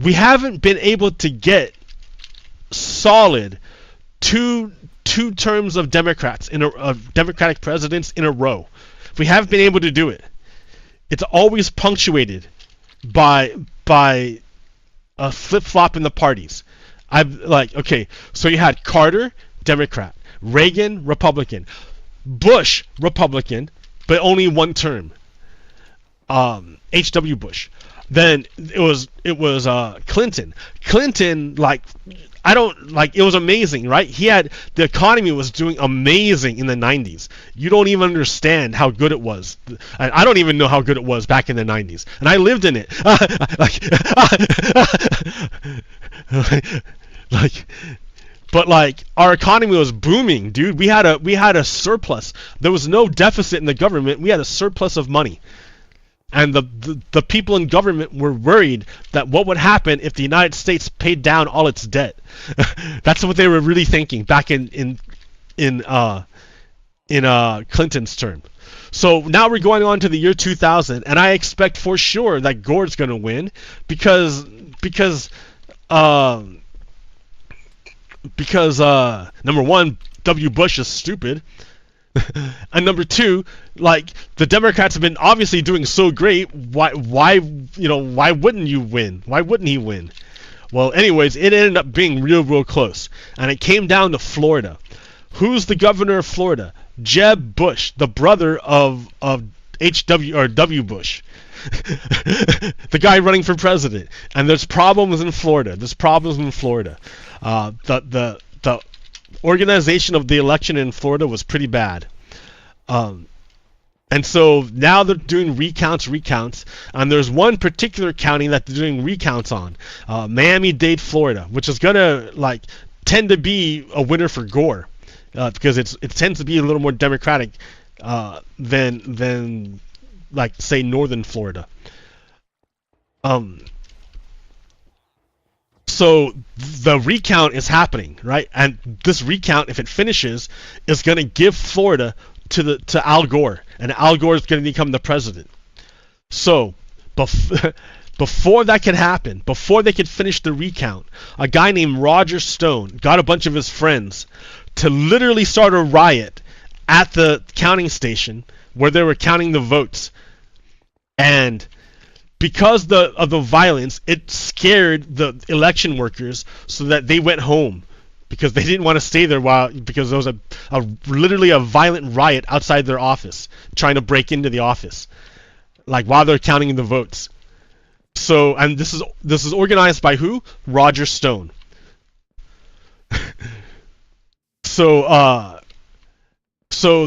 Speaker 1: We haven't been able to get solid two terms of Democrats of Democratic presidents in a row. We haven't been able to do it. It's always punctuated by a flip-flop in the parties. Okay, so you had Carter, Democrat, Reagan, Republican, Bush, Republican, but only one term. H.W. Bush. Then it was Clinton. Clinton, it was amazing, right? The economy was doing amazing in the 90s. You don't even understand how good it was. I don't even know how good it was back in the 90s. And I lived in it. But our economy was booming, dude. We had a surplus. There was no deficit in the government. We had a surplus of money. And the people in government were worried that what would happen if the United States paid down all its debt. That's what they were really thinking back in Clinton's term. So now we're going on to the year 2000, and I expect for sure that Gore's going to win because number one, W. Bush is stupid. And number two, the Democrats have been obviously doing so great. Why wouldn't you win? Why wouldn't he win? Well, anyways, it ended up being real close, and it came down to Florida. Who's the governor of Florida? Jeb Bush, the brother of W. Bush, the guy running for president. And there's problems in Florida. The organization of the election in Florida was pretty bad. And so now they're doing recounts, and there's one particular county that they're doing recounts on, Miami-Dade, Florida, which is gonna tend to be a winner for Gore, because it tends to be a little more Democratic than say northern Florida. So the recount is happening, right? And this recount, if it finishes, is going to give Florida to Al Gore, and Al Gore is going to become the president. So before that could happen, before they could finish the recount, a guy named Roger Stone got a bunch of his friends to literally start a riot at the counting station where they were counting the votes. And because of the violence, it scared the election workers so that they went home, because they didn't want to stay there because there was literally a violent riot outside their office trying to break into the office, while they're counting the votes. So, and this is organized by who? Roger Stone. So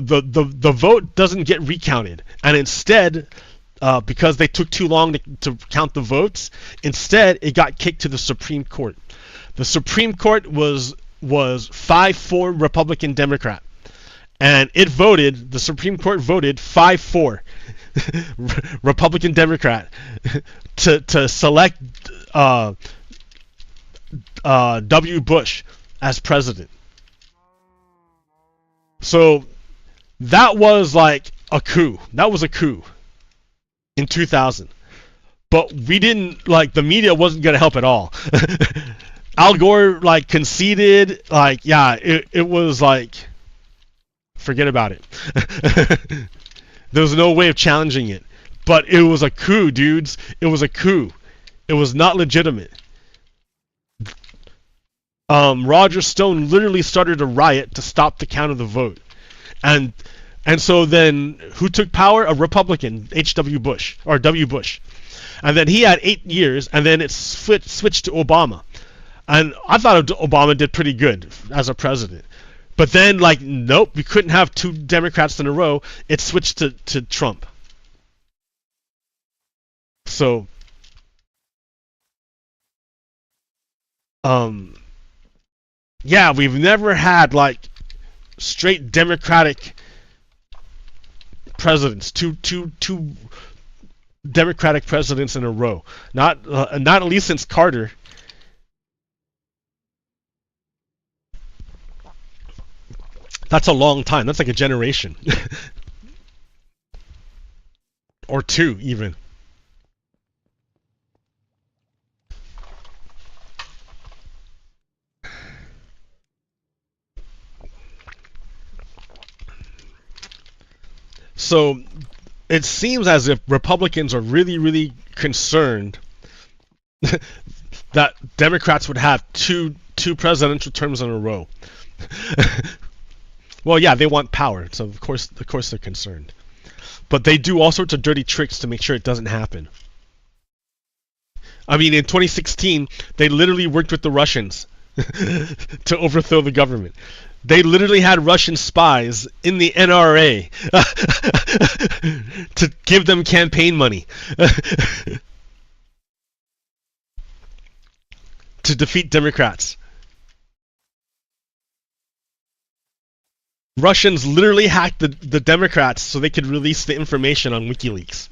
Speaker 1: the vote doesn't get recounted, and instead because they took too long to count the votes. Instead, it got kicked to the Supreme Court. The Supreme Court was 5-4 Republican Democrat, and the Supreme Court voted 5-4 Republican Democrat to select W. Bush as president. So that was like a coup. That was a coup in 2000. But we didn't, like, the media wasn't going to help at all. Al Gore, like, conceded, like, yeah, it was like, forget about it. There was no way of challenging it. But it was a coup, dudes. It was a coup. It was not legitimate. Roger Stone literally started a riot to stop the count of the vote. And so then, who took power? A Republican, W. Bush. And then he had 8 years, and then it switched to Obama. And I thought Obama did pretty good as a president. But then, like, nope, we couldn't have 2 Democrats in a row. It switched to Trump. So, yeah, we've never had, like, straight Democratic presidents, two Democratic presidents in a row. Not at least since Carter. That's a long time. That's like a generation. Or 2, even. So it seems as if Republicans are really, really concerned that Democrats would have two presidential terms in a row. Well, yeah, they want power, so of course they're concerned. But they do all sorts of dirty tricks to make sure it doesn't happen. I mean, in 2016, they literally worked with the Russians to overthrow the government. They literally had Russian spies in the NRA to give them campaign money to defeat Democrats. Russians literally hacked the Democrats so they could release the information on WikiLeaks.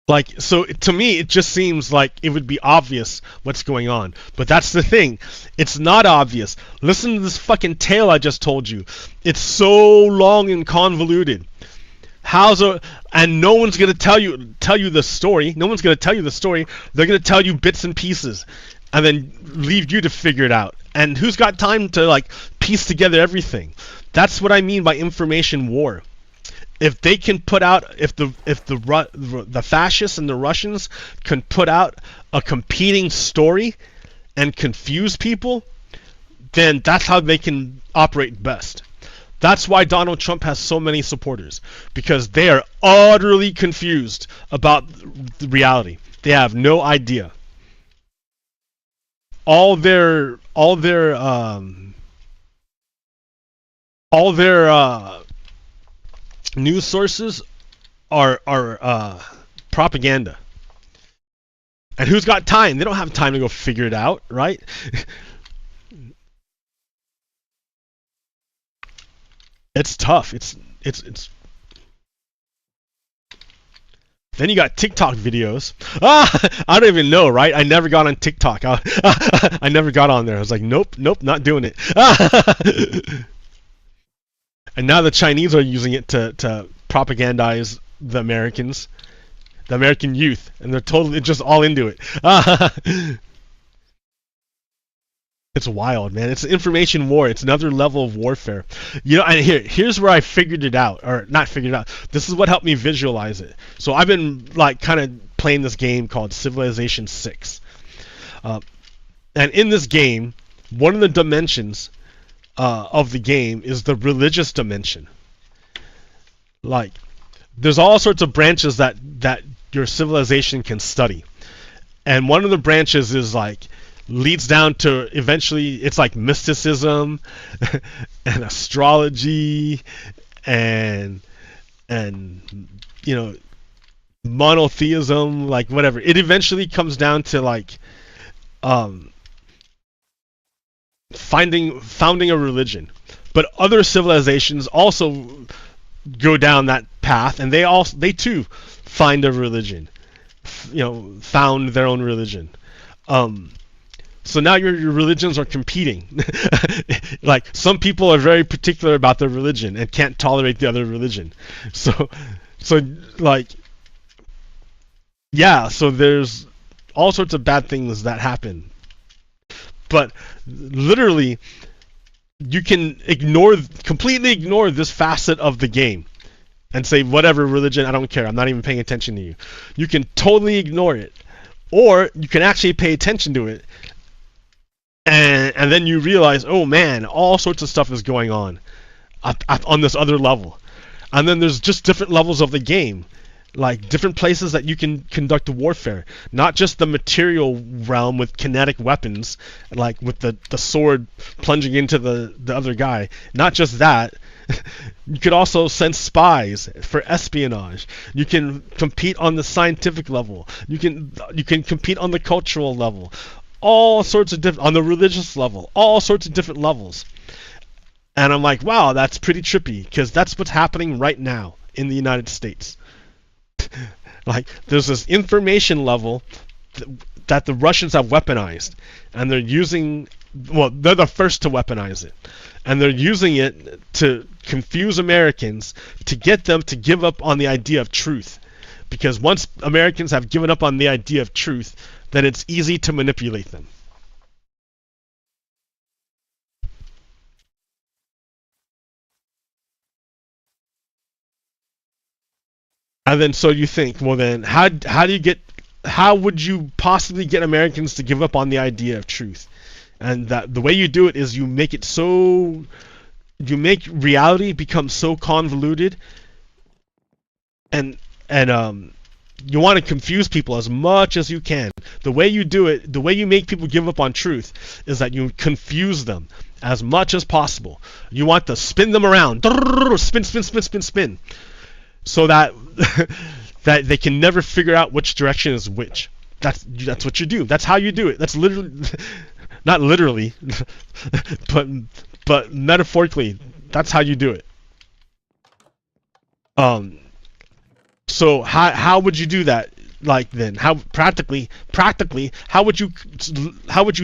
Speaker 1: Like, so to me, it just seems like it would be obvious what's going on. But that's the thing. It's not obvious. Listen to this fucking tale I just told you. It's so long and convoluted. And no one's going to tell you the story. No one's going to tell you the story. They're going to tell you bits and pieces and then leave you to figure it out. And who's got time to, like, piece together everything? That's what I mean by information war. If they can put out, if the fascists and the Russians can put out a competing story and confuse people, then that's how they can operate best. That's why Donald Trump has so many supporters, because they are utterly confused about the reality. They have no idea. All their news sources are propaganda. And who's got time? They don't have time to go figure it out, right? It's tough. It's Then you got TikTok videos. I don't even know, right? I never got on TikTok. I never got on there. I was like, nope, not doing it. And now the Chinese are using it to propagandize the Americans, the American youth, and they're totally just all into it. It's wild, man. It's information war. It's another level of warfare. You know, and here's where I figured it out, or not figured it out. This is what helped me visualize it. So I've been, like, kind of playing this game called Civilization 6. And in this game, one of the dimensions of the game is the religious dimension. Like, there's all sorts of branches that your civilization can study. And one of the branches is, like, leads down to eventually it's like mysticism and astrology and and monotheism, like whatever. It eventually comes down to like founding a religion. But other civilizations also go down that path, and they too find a religion, found their own religion. So now your religions are competing. Like some people are very particular about their religion and can't tolerate the other religion. So like, yeah. So there's all sorts of bad things that happen. But literally, you can completely ignore this facet of the game and say, whatever religion, I don't care. I'm not even paying attention to you. You can totally ignore it. Or you can actually pay attention to it. And then you realize, oh man, all sorts of stuff is going on this other level. And then there's just different levels of the game. Like different places that you can conduct warfare. Not just the material realm with kinetic weapons, like with the sword plunging into the other guy. Not just that. You could also send spies for espionage. You can compete on the scientific level. You can compete on the cultural level. All sorts of different, on the religious level. All sorts of different levels. And I'm like, wow, that's pretty trippy, because that's what's happening right now in the United States. Like, there's this information level that the Russians have weaponized, and they're the first to weaponize it, and they're using it to confuse Americans, to get them to give up on the idea of truth, because once Americans have given up on the idea of truth, then it's easy to manipulate them. And then so you think, well then, how would you possibly get Americans to give up on the idea of truth? And that the way you do it is you make reality become so convoluted, and you want to confuse people as much as you can. The way you do it, the way you make people give up on truth, is that you confuse them as much as possible. You want to spin them around, spin, so that that they can never figure out which direction is which. That's what you do. That's how you do it. That's literally, not literally, but metaphorically, that's how you do it. So how would you do that? Like then, how practically, how would you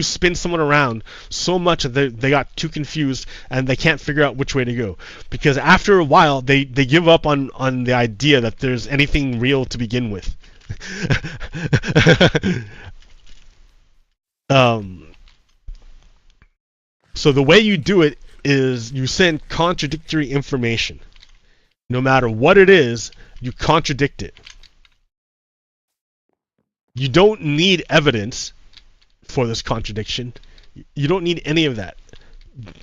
Speaker 1: spin someone around so much that they got too confused and they can't figure out which way to go? Because after a while, they give up on the idea that there's anything real to begin with. So the way you do it is you send contradictory information. No matter what it is, you contradict it. You don't need evidence for this contradiction. You don't need any of that.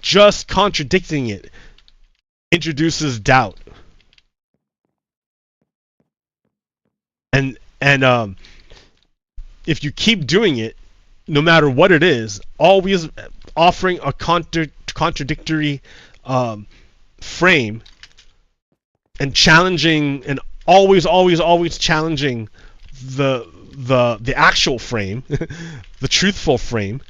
Speaker 1: Just contradicting it introduces doubt. And if you keep doing it, no matter what it is, always offering a contradictory frame, and challenging, and always challenging the actual frame, the truthful frame,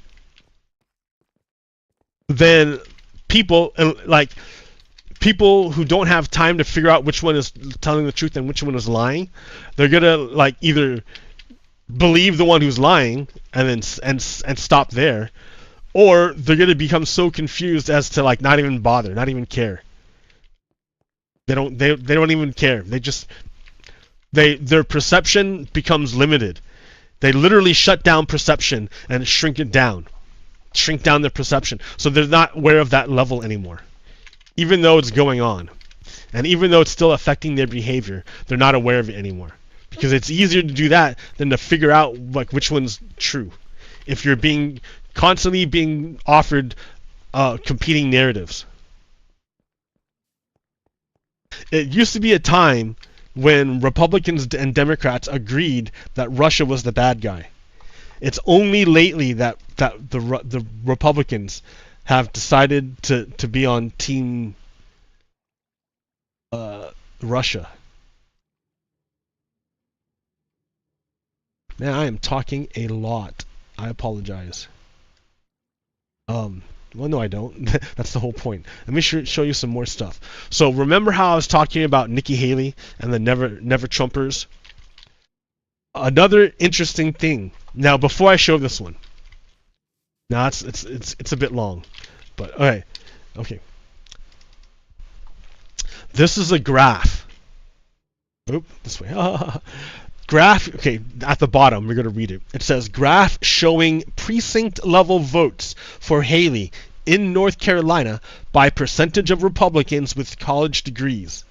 Speaker 1: then people who don't have time to figure out which one is telling the truth and which one is lying, they're gonna like either believe the one who's lying and then stop there, or they're gonna become so confused as to like not even bother, not even care. They don't even care. Their perception becomes limited. They literally shut down perception and shrink down their perception. So they're not aware of that level anymore. Even though it's going on. And even though it's still affecting their behavior, they're not aware of it anymore. Because it's easier to do that than to figure out like which one's true. If you're constantly being offered competing narratives. It used to be a time when Republicans and Democrats agreed that Russia was the bad guy. It's only lately that the Republicans have decided to be on team Russia. Man, I am talking a lot. I apologize. Well, no, I don't. That's the whole point. Let me show you some more stuff. So remember how I was talking about Nikki Haley and the Never Trumpers? Another interesting thing. Now, before I show this one, now it's a bit long, but okay. This is a graph. Oop, this way. Graph, okay, at the bottom, we're going to read it. It says, graph showing precinct level votes for Haley in North Carolina by percentage of Republicans with college degrees.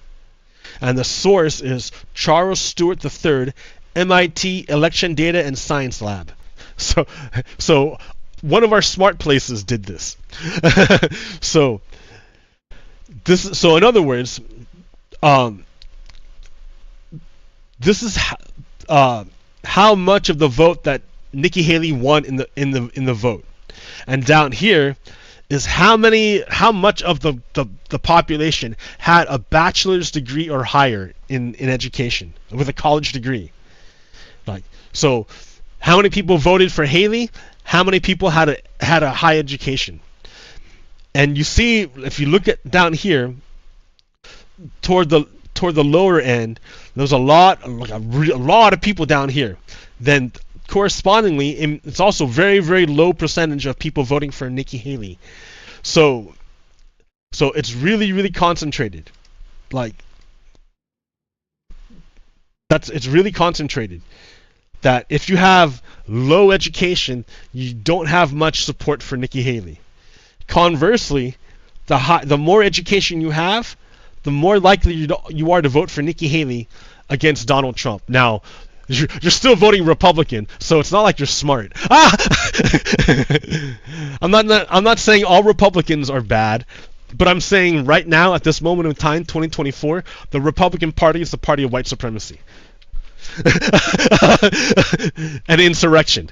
Speaker 1: And the source is Charles Stewart III, MIT Election Data and Science Lab. So one of our smart places did this. So in other words, this is how much of the vote that Nikki Haley won in the vote, and down here is how much of the population had a bachelor's degree or higher in education with a college degree. Like, so how many people voted for Haley? How many people had a high education? And you see, if you look at down here toward the lower end, there's a lot of people down here. Then correspondingly, it's also very, very low percentage of people voting for Nikki Haley. So it's really, really concentrated. Like, it's really concentrated. That if you have low education, you don't have much support for Nikki Haley. Conversely, the more education you have, the more likely you are to vote for Nikki Haley against Donald Trump. Now, you're still voting Republican, so it's not like you're smart. I'm not saying all Republicans are bad, but I'm saying right now, at this moment in time, 2024, the Republican Party is the party of white supremacy. And insurrection.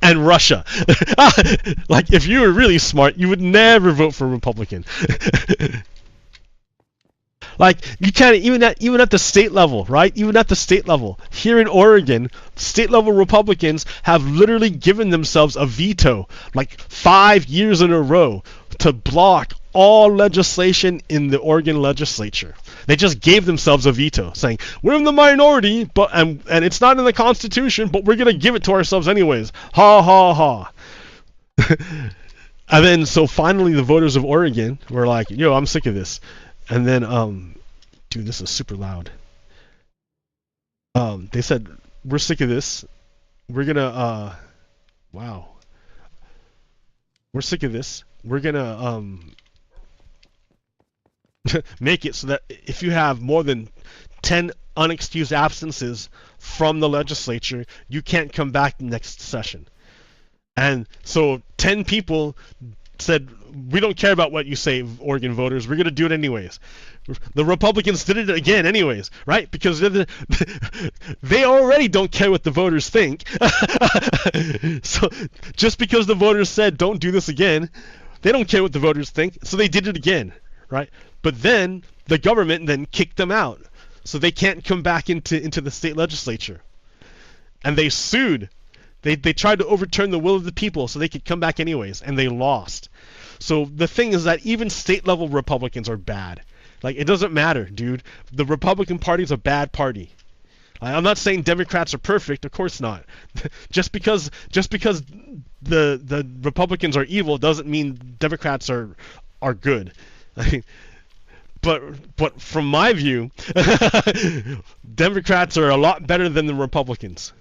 Speaker 1: And Russia. Like, if you were really smart, you would never vote for a Republican. Like, you can't, even at the state level, right? Even at the state level. Here in Oregon, state level Republicans have literally given themselves a veto, like 5 years in a row, to block all legislation in the Oregon legislature. They just gave themselves a veto, saying, we're in the minority, but and it's not in the Constitution, but we're going to give it to ourselves anyways. Ha ha ha. And then, so finally the voters of Oregon were like, yo, I'm sick of this. And then, dude, this is super loud. They said, we're sick of this. We're gonna, wow. We're sick of this. We're gonna, make it so that if you have more than 10 unexcused absences from the legislature, you can't come back next session. And so 10 people said, we don't care about what you say, Oregon voters. We're going to do it anyways. The Republicans did it again anyways, right? Because they already don't care what the voters think. So just because the voters said, don't do this again, they don't care what the voters think, so they did it again, right? But then the government then kicked them out, so they can't come back into the state legislature. And they sued. They tried to overturn the will of the people so they could come back anyways, and they lost. So the thing is that even state level Republicans are bad. Like, it doesn't matter, dude. The Republican Party is a bad party. I'm not saying Democrats are perfect, of course not. just because the Republicans are evil doesn't mean Democrats are good. But from my view, Democrats are a lot better than the Republicans.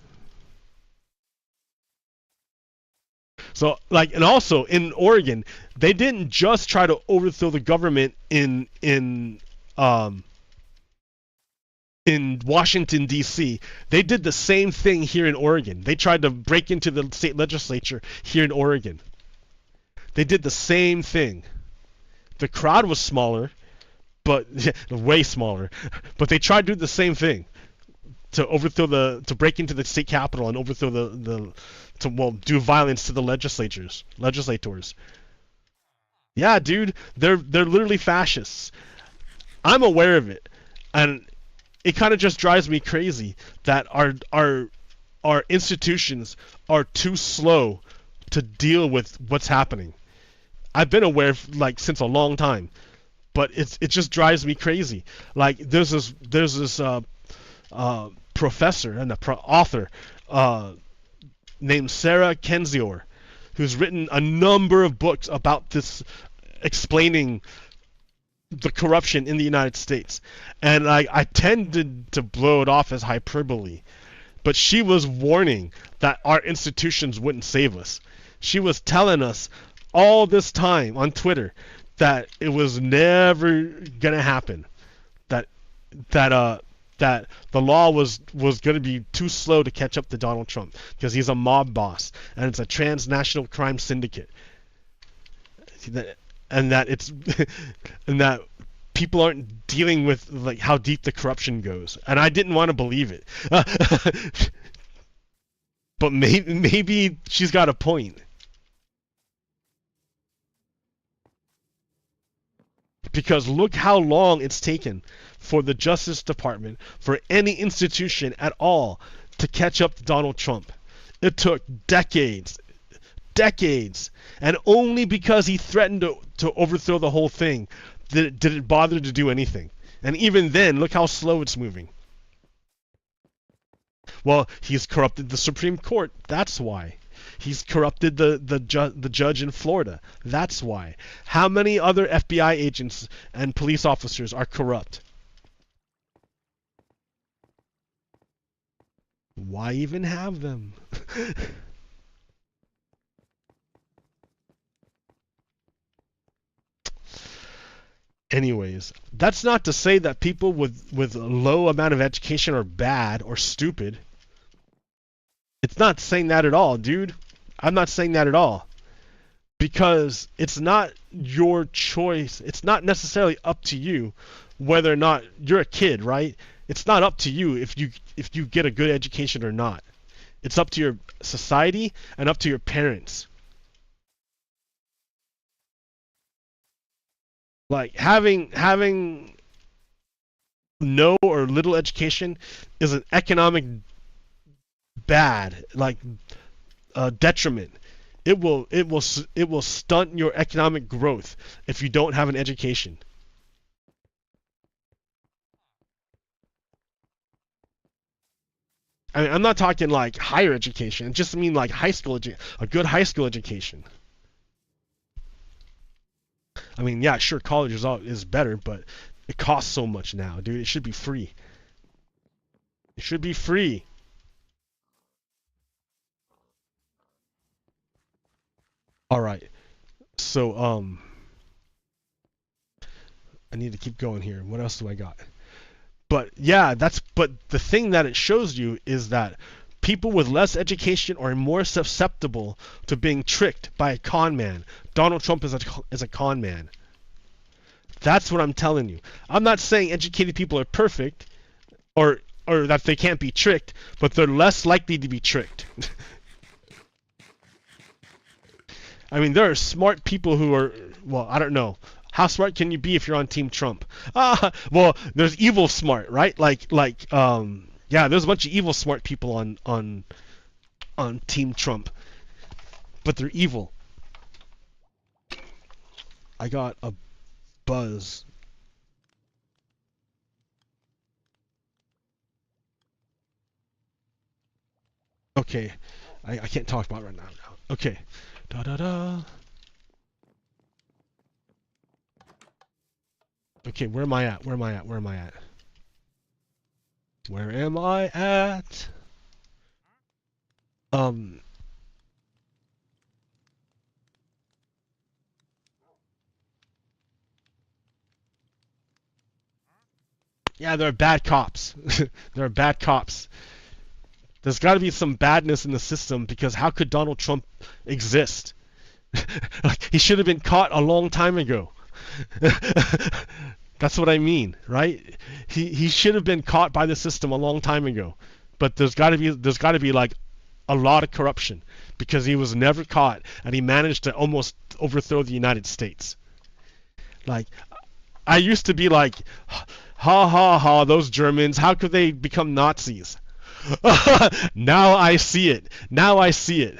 Speaker 1: So, like, and also in Oregon, they didn't just try to overthrow the government in Washington, D.C. They did the same thing here in Oregon. They tried to break into the state legislature here in Oregon. They did the same thing. The crowd was smaller, but way smaller. But they tried to do the same thing to break into the state capitol and overthrow do violence to the legislators. Yeah, dude, they're literally fascists. I'm aware of it, and it kind of just drives me crazy that our our institutions are too slow to deal with what's happening. I've been aware like since a long time, but it just drives me crazy. Like there's this professor and author named Sarah Kendzior, who's written a number of books about this, explaining the corruption in the United States. And I tended to blow it off as hyperbole, but she was warning that our institutions wouldn't save us. She was telling us all this time on Twitter that it was never gonna happen, that the law was going to be too slow to catch up to Donald Trump because he's a mob boss and it's a transnational crime syndicate, and that it's and that people aren't dealing with like how deep the corruption goes. And I didn't want to believe it, but maybe she's got a point. Because look how long it's taken for the Justice Department, for any institution at all, to catch up to Donald Trump. It took decades. And only because he threatened to overthrow the whole thing did it bother to do anything. And even then, look how slow it's moving. Well, he's corrupted the Supreme Court. That's why. He's corrupted the judge in Florida. That's why. How many other FBI agents and police officers are corrupt? Why even have them? Anyways, that's not to say that people with a low amount of education are bad or stupid. It's not saying that at all, dude. I'm not saying that at all. Because it's not your choice. It's not necessarily up to you whether or not you're a kid, right? It's not up to you if you get a good education or not. It's up to your society and up to your parents. Like having no or little education is an economic bad, like detriment. It will stunt your economic growth if you don't have an education. I mean, I'm not talking like higher education. I just mean like a good high school education. I mean, yeah, sure, college is better, but it costs so much now, dude. It should be free. It should be free. All right. So, I need to keep going here. What else do I got? But yeah, but the thing that it shows you is that people with less education are more susceptible to being tricked by a con man. Donald Trump is a con man. That's what I'm telling you. I'm not saying educated people are perfect or that they can't be tricked, but they're less likely to be tricked. I mean, there are smart people who are, well, I don't know. How smart can you be if you're on Team Trump? Well, there's evil smart, right? Yeah, there's a bunch of evil smart people on Team Trump, but they're evil. I got a buzz. Okay, I can't talk about it right now. Okay, da da da. Okay, where am I at? Where am I at? Where am I at? Where am I at? Yeah, there are bad cops. There are bad cops. There's got to be some badness in the system, because how could Donald Trump exist? Like, he should have been caught a long time ago. That's what I mean, right? He should have been caught by the system a long time ago. But there's got to be like a lot of corruption, because he was never caught and he managed to almost overthrow the United States. Like, I used to be like, ha ha ha, those Germans, how could they become Nazis? Now I see it. Now I see it.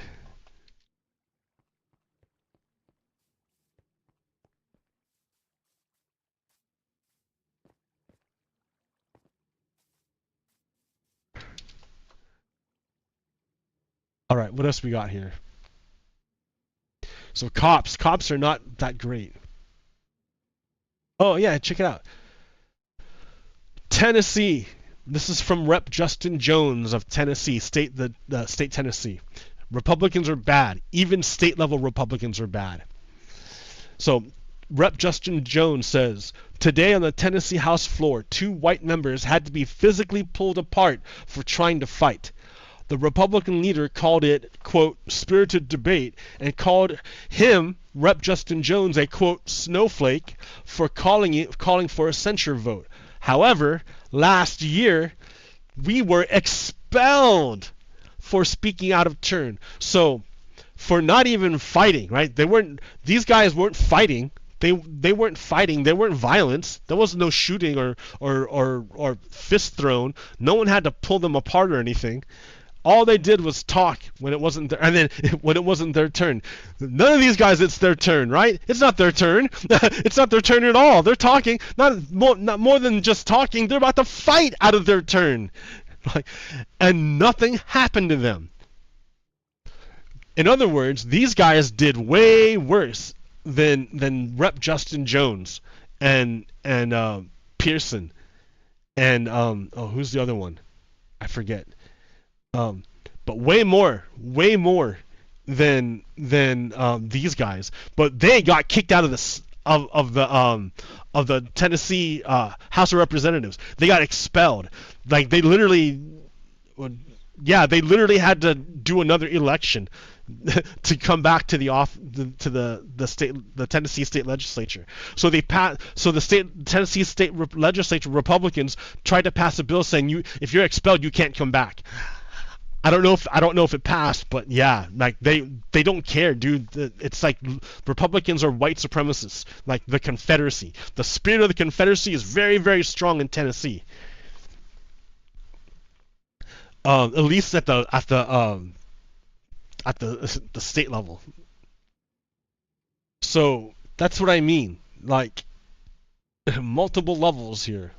Speaker 1: All right, what else we got here? So cops are not that great. Oh yeah, check it out. Tennessee. This is from Rep. Justin Jones of Tennessee, state Tennessee. Republicans are bad. Even state level Republicans are bad. So Rep. Justin Jones says, today on the Tennessee House floor, 2 white members had to be physically pulled apart for trying to fight. The Republican leader called it, quote, spirited debate, and called him, Rep. Justin Jones, a, quote, snowflake for calling for a censure vote. However, last year, we were expelled for speaking out of turn. So, for not even fighting, right? These guys weren't fighting. They weren't fighting. They weren't violence. There was no shooting or fist thrown. No one had to pull them apart or anything. All they did was talk when it wasn't their, and then when it wasn't their turn. None of these guys, it's their turn, right? It's not their turn. It's not their turn at all. They're talking, not more than just talking. They're about to fight out of their turn, and nothing happened to them. In other words, these guys did way worse than Rep. Justin Jones and Pearson and who's the other one? I forget. But way more than these guys. But they got kicked out of the Tennessee House of Representatives. They got expelled. Like they literally had to do another election to come back to the Tennessee state legislature. So the Tennessee state legislature Republicans tried to pass a bill saying if you're expelled you can't come back. I don't know if it passed, but yeah, like they don't care, dude. It's like Republicans are white supremacists, like the Confederacy. The spirit of the Confederacy is very, very strong in Tennessee. At least at the state level. So that's what I mean. Like multiple levels here.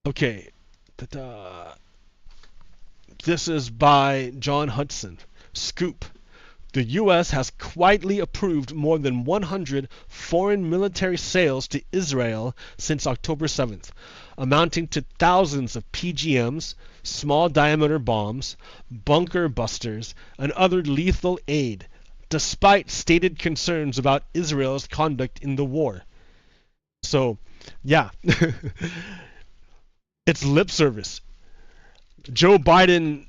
Speaker 1: Okay, this is by John Hudson. Scoop. The U.S. has quietly approved more than 100 foreign military sales to Israel since October 7th, amounting to thousands of PGMs, small diameter bombs, bunker busters, and other lethal aid, despite stated concerns about Israel's conduct in the war. So, yeah. It's lip service. Joe Biden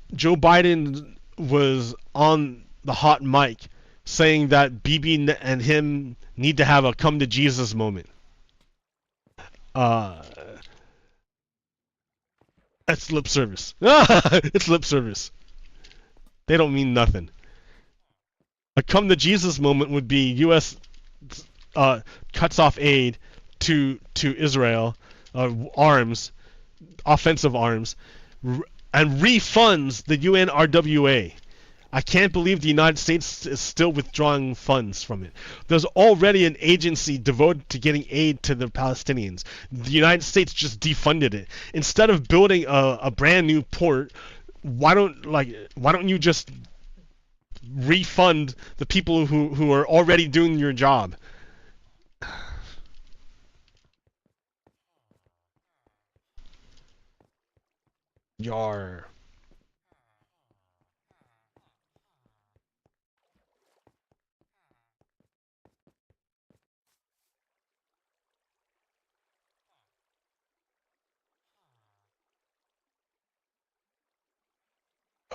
Speaker 1: was on the hot mic saying that Bibi and him need to have a come to Jesus moment. That's lip service. It's lip service. They don't mean nothing. A come to Jesus moment would be U.S. Cuts off aid to Israel, arms, offensive arms, and refunds the UNRWA. I can't believe the United States is still withdrawing funds from it. There's already an agency devoted to getting aid to the Palestinians. The United States just defunded it. Instead of building a brand new port, why don't you just refund the people who are already doing your job? Yar.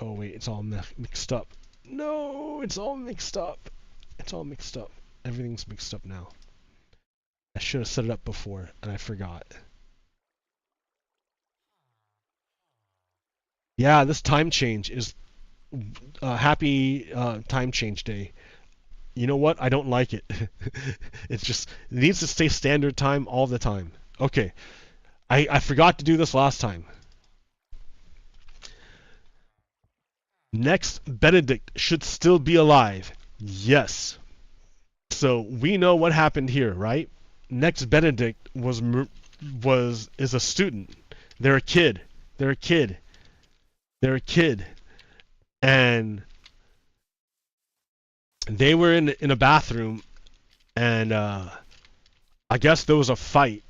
Speaker 1: Oh wait, it's all mixed up. No, it's all mixed up. It's all mixed up. Everything's mixed up now. I should have set it up before, and I forgot. Yeah, this time change is happy time change day. You know what? I don't like it. It needs to stay standard time all the time. Okay, I forgot to do this last time. Next Benedict should still be alive. Yes. So we know what happened here, right? Next Benedict is a student. They're a kid. They're a kid. They're a kid. And they were in a bathroom, and I guess there was a fight.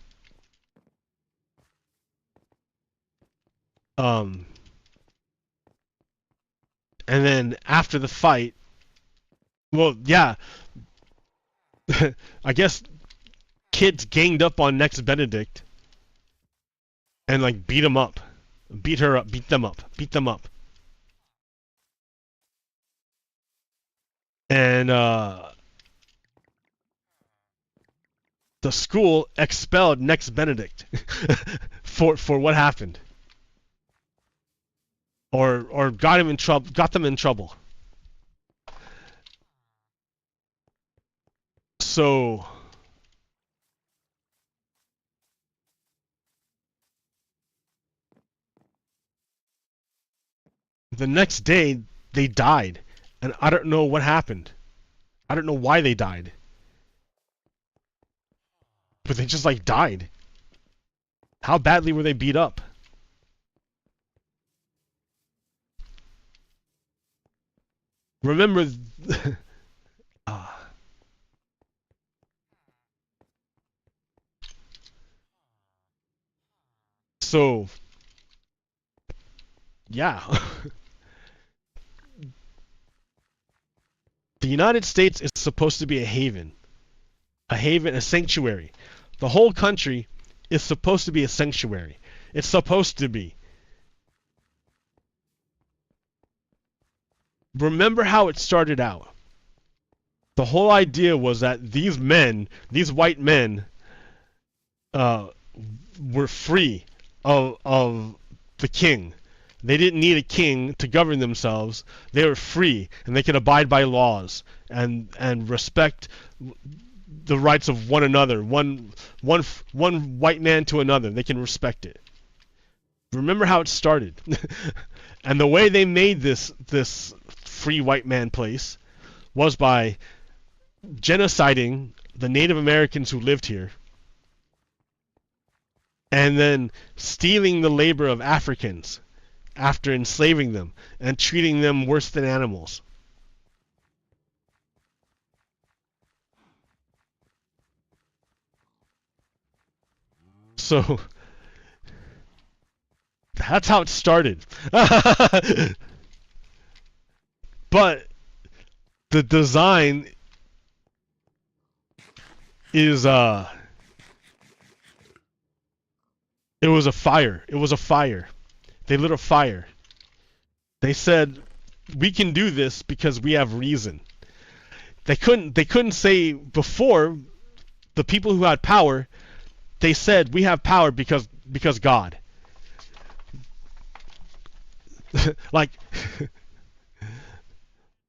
Speaker 1: And then after the fight, well, yeah, I guess kids ganged up on Next Benedict and like beat him up, beat her up, beat them up, beat them up. And the school expelled Next Benedict for what happened. Or got him in trouble, got them in trouble. So the next day they died, and I don't know what happened. I don't know why they died. But they just like died. How badly were they beat up? Remember, so, yeah. The United States is supposed to be a haven, a sanctuary. The whole country is supposed to be a sanctuary. It's supposed to be. Remember how it started out. The whole idea was that these men, these white men, were free of the king. They didn't need a king to govern themselves. They were free, and they could abide by laws and respect the rights of one another. One white man to another. They can respect it. Remember how it started. And the way they made this free white man place was by genociding the Native Americans who lived here, and then stealing the labor of Africans after enslaving them and treating them worse than animals. So that's how it started. But the design is it was a fire. It was a fire. They lit a fire. They said, we can do this because we have reason. They couldn't say before, the people who had power, they said we have power because God. Like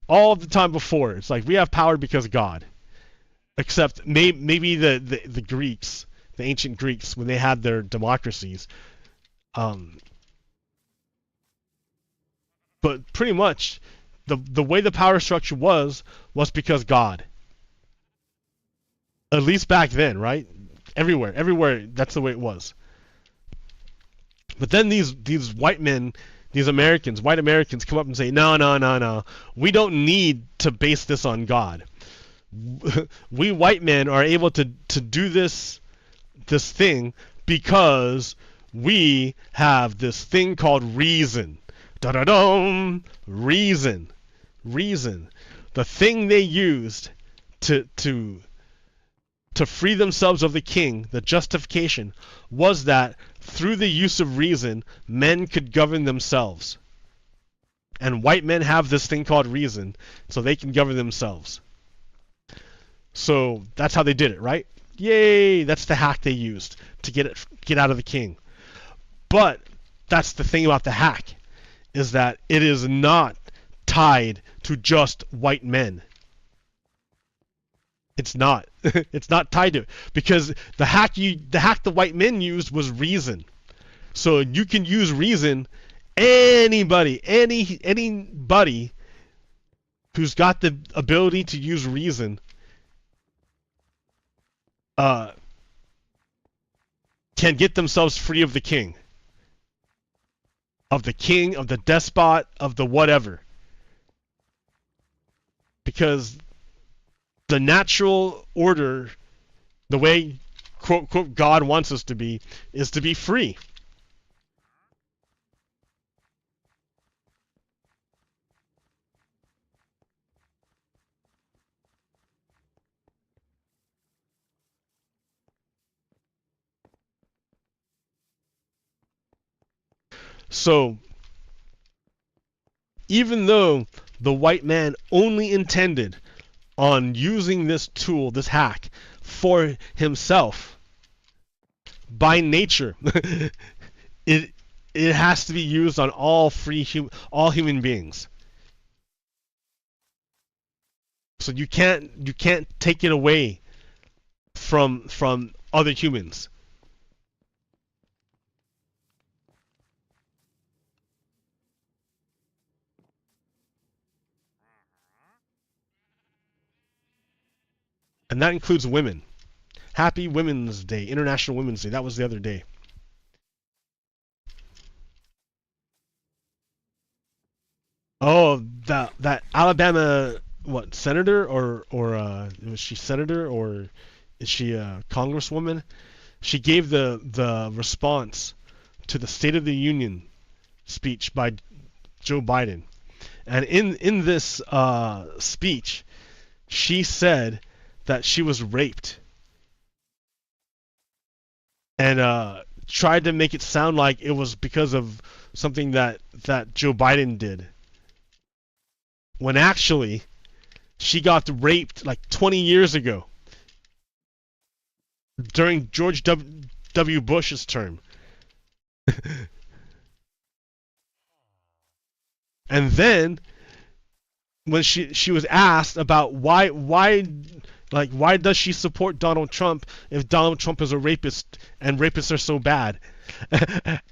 Speaker 1: all the time before, it's like we have power because God. Except maybe the Greeks, the ancient Greeks, when they had their democracies. But pretty much, the way the power structure was because God. At least back then, right? Everywhere, that's the way it was. But then these white men, these Americans, white Americans, come up and say, no, we don't need to base this on God. We white men are able to do this thing because we have this thing called reason. Da-da-dum! Reason. The thing they used to free themselves of the king, the justification, was that through the use of reason, men could govern themselves. And white men have this thing called reason, so they can govern themselves. So that's how they did it, right? Yay! That's the hack they used to get out of the king. But that's the thing about the hack, is that it is not tied to just white men. It's not. It's not tied to it because the hack the white men used was reason. So you can use reason. Anybody who's got the ability to use reason can get themselves free of the king. Of the king, of the despot, of the whatever. Because the natural order, the way quote quote God wants us to be, is to be free. So, even though the white man only intended on using this tool, this hack, for himself, by nature, it has to be used on all human beings. So you can't take it away from other humans. And that includes women. Happy Women's Day, International Women's Day. That was the other day. Oh, that Alabama senator or was she senator or is she a congresswoman? She gave the response to the State of the Union speech by Joe Biden, and in this speech, she said that she was raped and tried to make it sound like it was because of something that Joe Biden did. When actually, she got raped like 20 years ago during George W. Bush's term. And then, when she was asked about why does she support Donald Trump if Donald Trump is a rapist and rapists are so bad,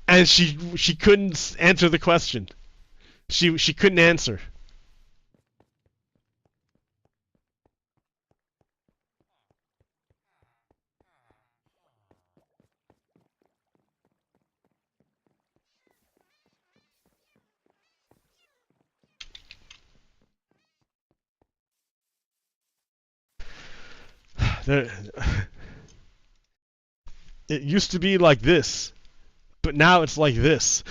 Speaker 1: and she couldn't answer the question. She couldn't answer. It used to be like this, but now it's like this.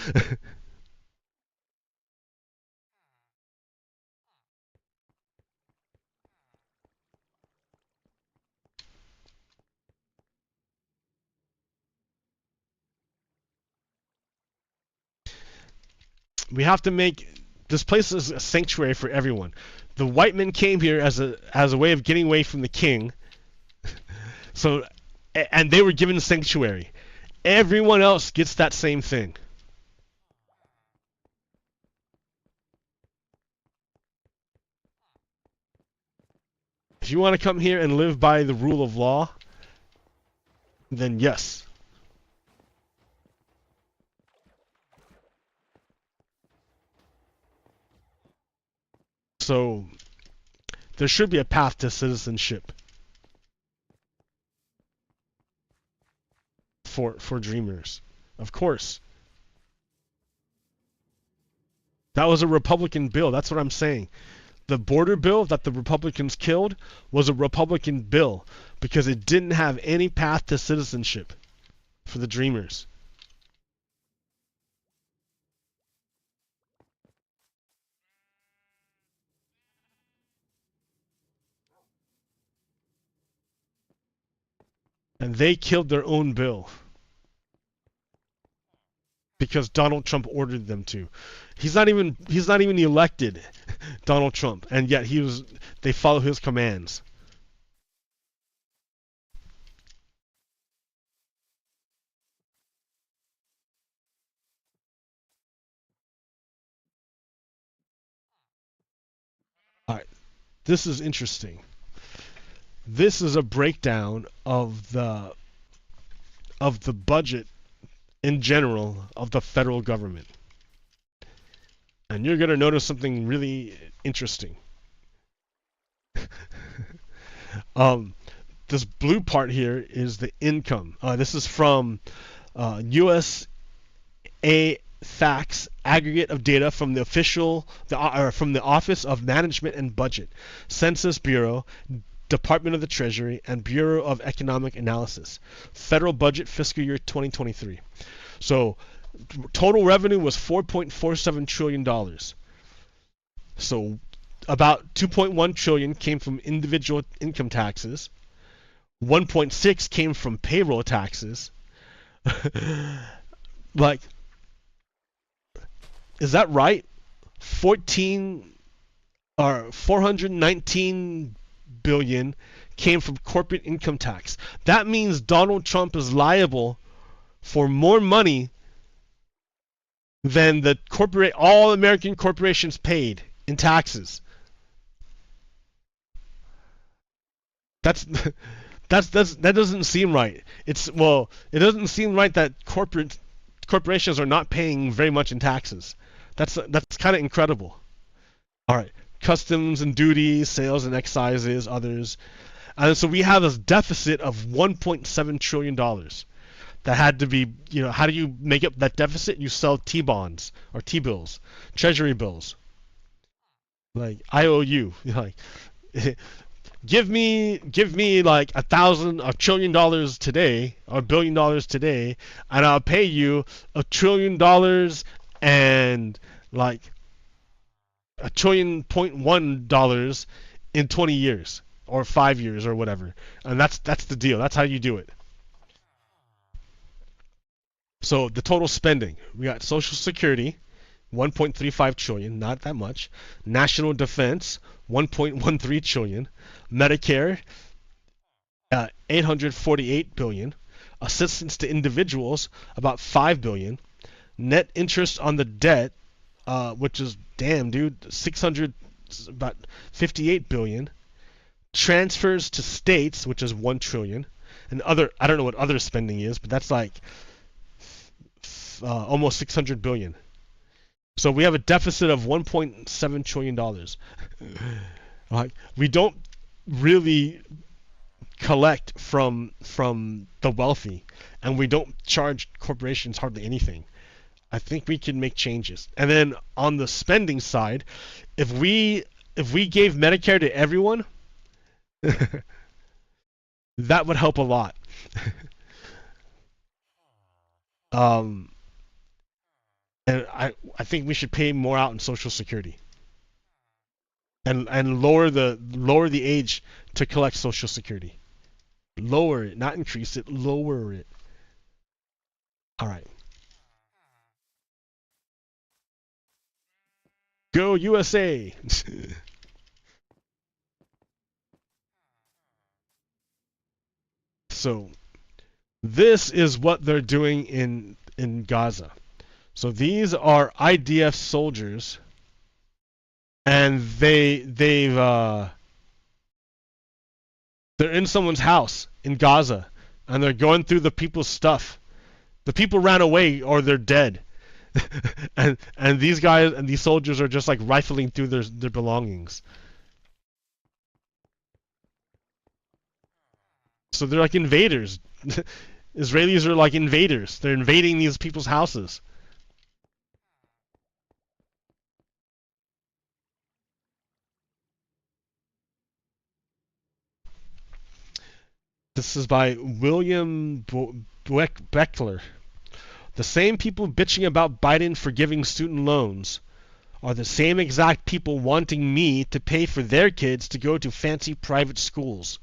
Speaker 1: We have to make this place is a sanctuary for everyone. The white men came here as a way of getting away from the king. So, and they were given sanctuary. Everyone else gets that same thing. If you want to come here and live by the rule of law, then yes. So, there should be a path to citizenship for dreamers. Of course. That was a Republican bill. That's what I'm saying. The border bill that the Republicans killed was a Republican bill because it didn't have any path to citizenship for the dreamers. And they killed their own bill because Donald Trump ordered them to. He's not even elected, Donald Trump, and yet they follow his commands. All right. This is interesting. this is a breakdown of the budget in general of the federal government. And you're going to notice something really interesting. This blue part here is the income. This is from USA Facts aggregate of data from the from the Office of Management and Budget, Census Bureau, Department of the Treasury, and Bureau of Economic Analysis. Federal budget fiscal year 2023. So total revenue was $4.47 trillion. So about 2.1 trillion came from individual income taxes. 1.6 came from payroll taxes. Like, is that right? 419 billion came from corporate income tax. That means Donald Trump is liable for more money than the all American corporations paid in taxes. That doesn't seem right. It doesn't seem right that corporations are not paying very much in taxes. That's kind of incredible. All right, customs and duties, sales and excises, others, and so we have this deficit of $1.7 trillion that had to be. How do you make up that deficit? You sell T-bonds or T-bills, Treasury bills. Like IOU, like. Give me like $1 trillion today or $1 billion today, and I'll pay you $1 trillion and like $1.1 trillion in 20 years or 5 years or whatever. And that's the deal. That's how you do it. So the total spending, we got Social Security, 1.35 trillion, not that much. National Defense, 1.13 trillion. Medicare, 848 billion. Assistance to individuals, about 5 billion. Net interest on the debt, which is about 58 billion. Transfers to states, which is 1 trillion. And I don't know what other spending is, but that's like almost 600 billion. So we have a deficit of $1.7 trillion. Like, we don't really collect from the wealthy, and we don't charge corporations hardly anything. I think we can make changes. And then on the spending side, if we gave Medicare to everyone, that would help a lot. And I think we should pay more out in Social Security. And lower the age to collect Social Security. Lower it, not increase it, lower it. All right. Go USA. So this is what they're doing in Gaza. So these are IDF soldiers, and they're in someone's house in Gaza, and they're going through the people's stuff. The people ran away or they're dead. and these guys and these soldiers are just like rifling through their belongings. So they're like invaders. Israelis are like invaders. They're invading these people's houses. This is by William Beckler. The same people bitching about Biden forgiving student loans are the same exact people wanting me to pay for their kids to go to fancy private schools.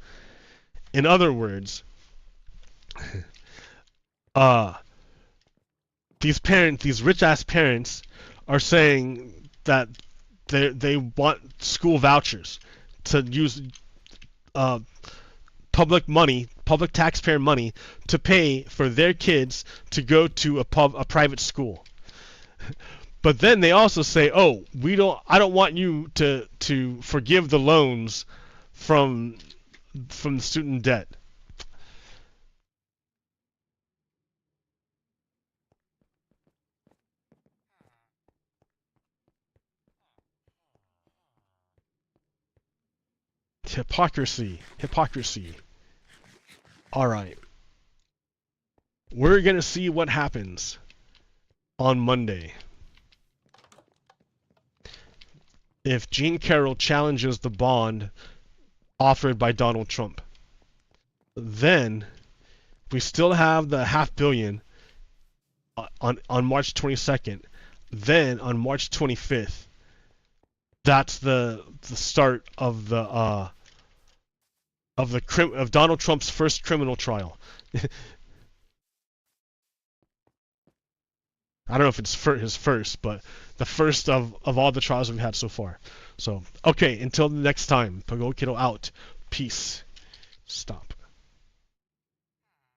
Speaker 1: In other words, these rich-ass parents are saying that they want school vouchers to use public taxpayer money to pay for their kids to go to a private school. But then they also say, "Oh, I don't want you to forgive the loans from from student debt. Hypocrisy. Hypocrisy. Alright. We're gonna see what happens on Monday. If Jean Carroll challenges the bond offered by Donald Trump, then we still have the $500 million on March 22nd. Then on March 25th, that's the start of the of Donald Trump's first criminal trial. I don't know if it's his first, but the first of all the trials we've had so far. So, okay, until next time, Pago Kiddo out. Peace. Stop.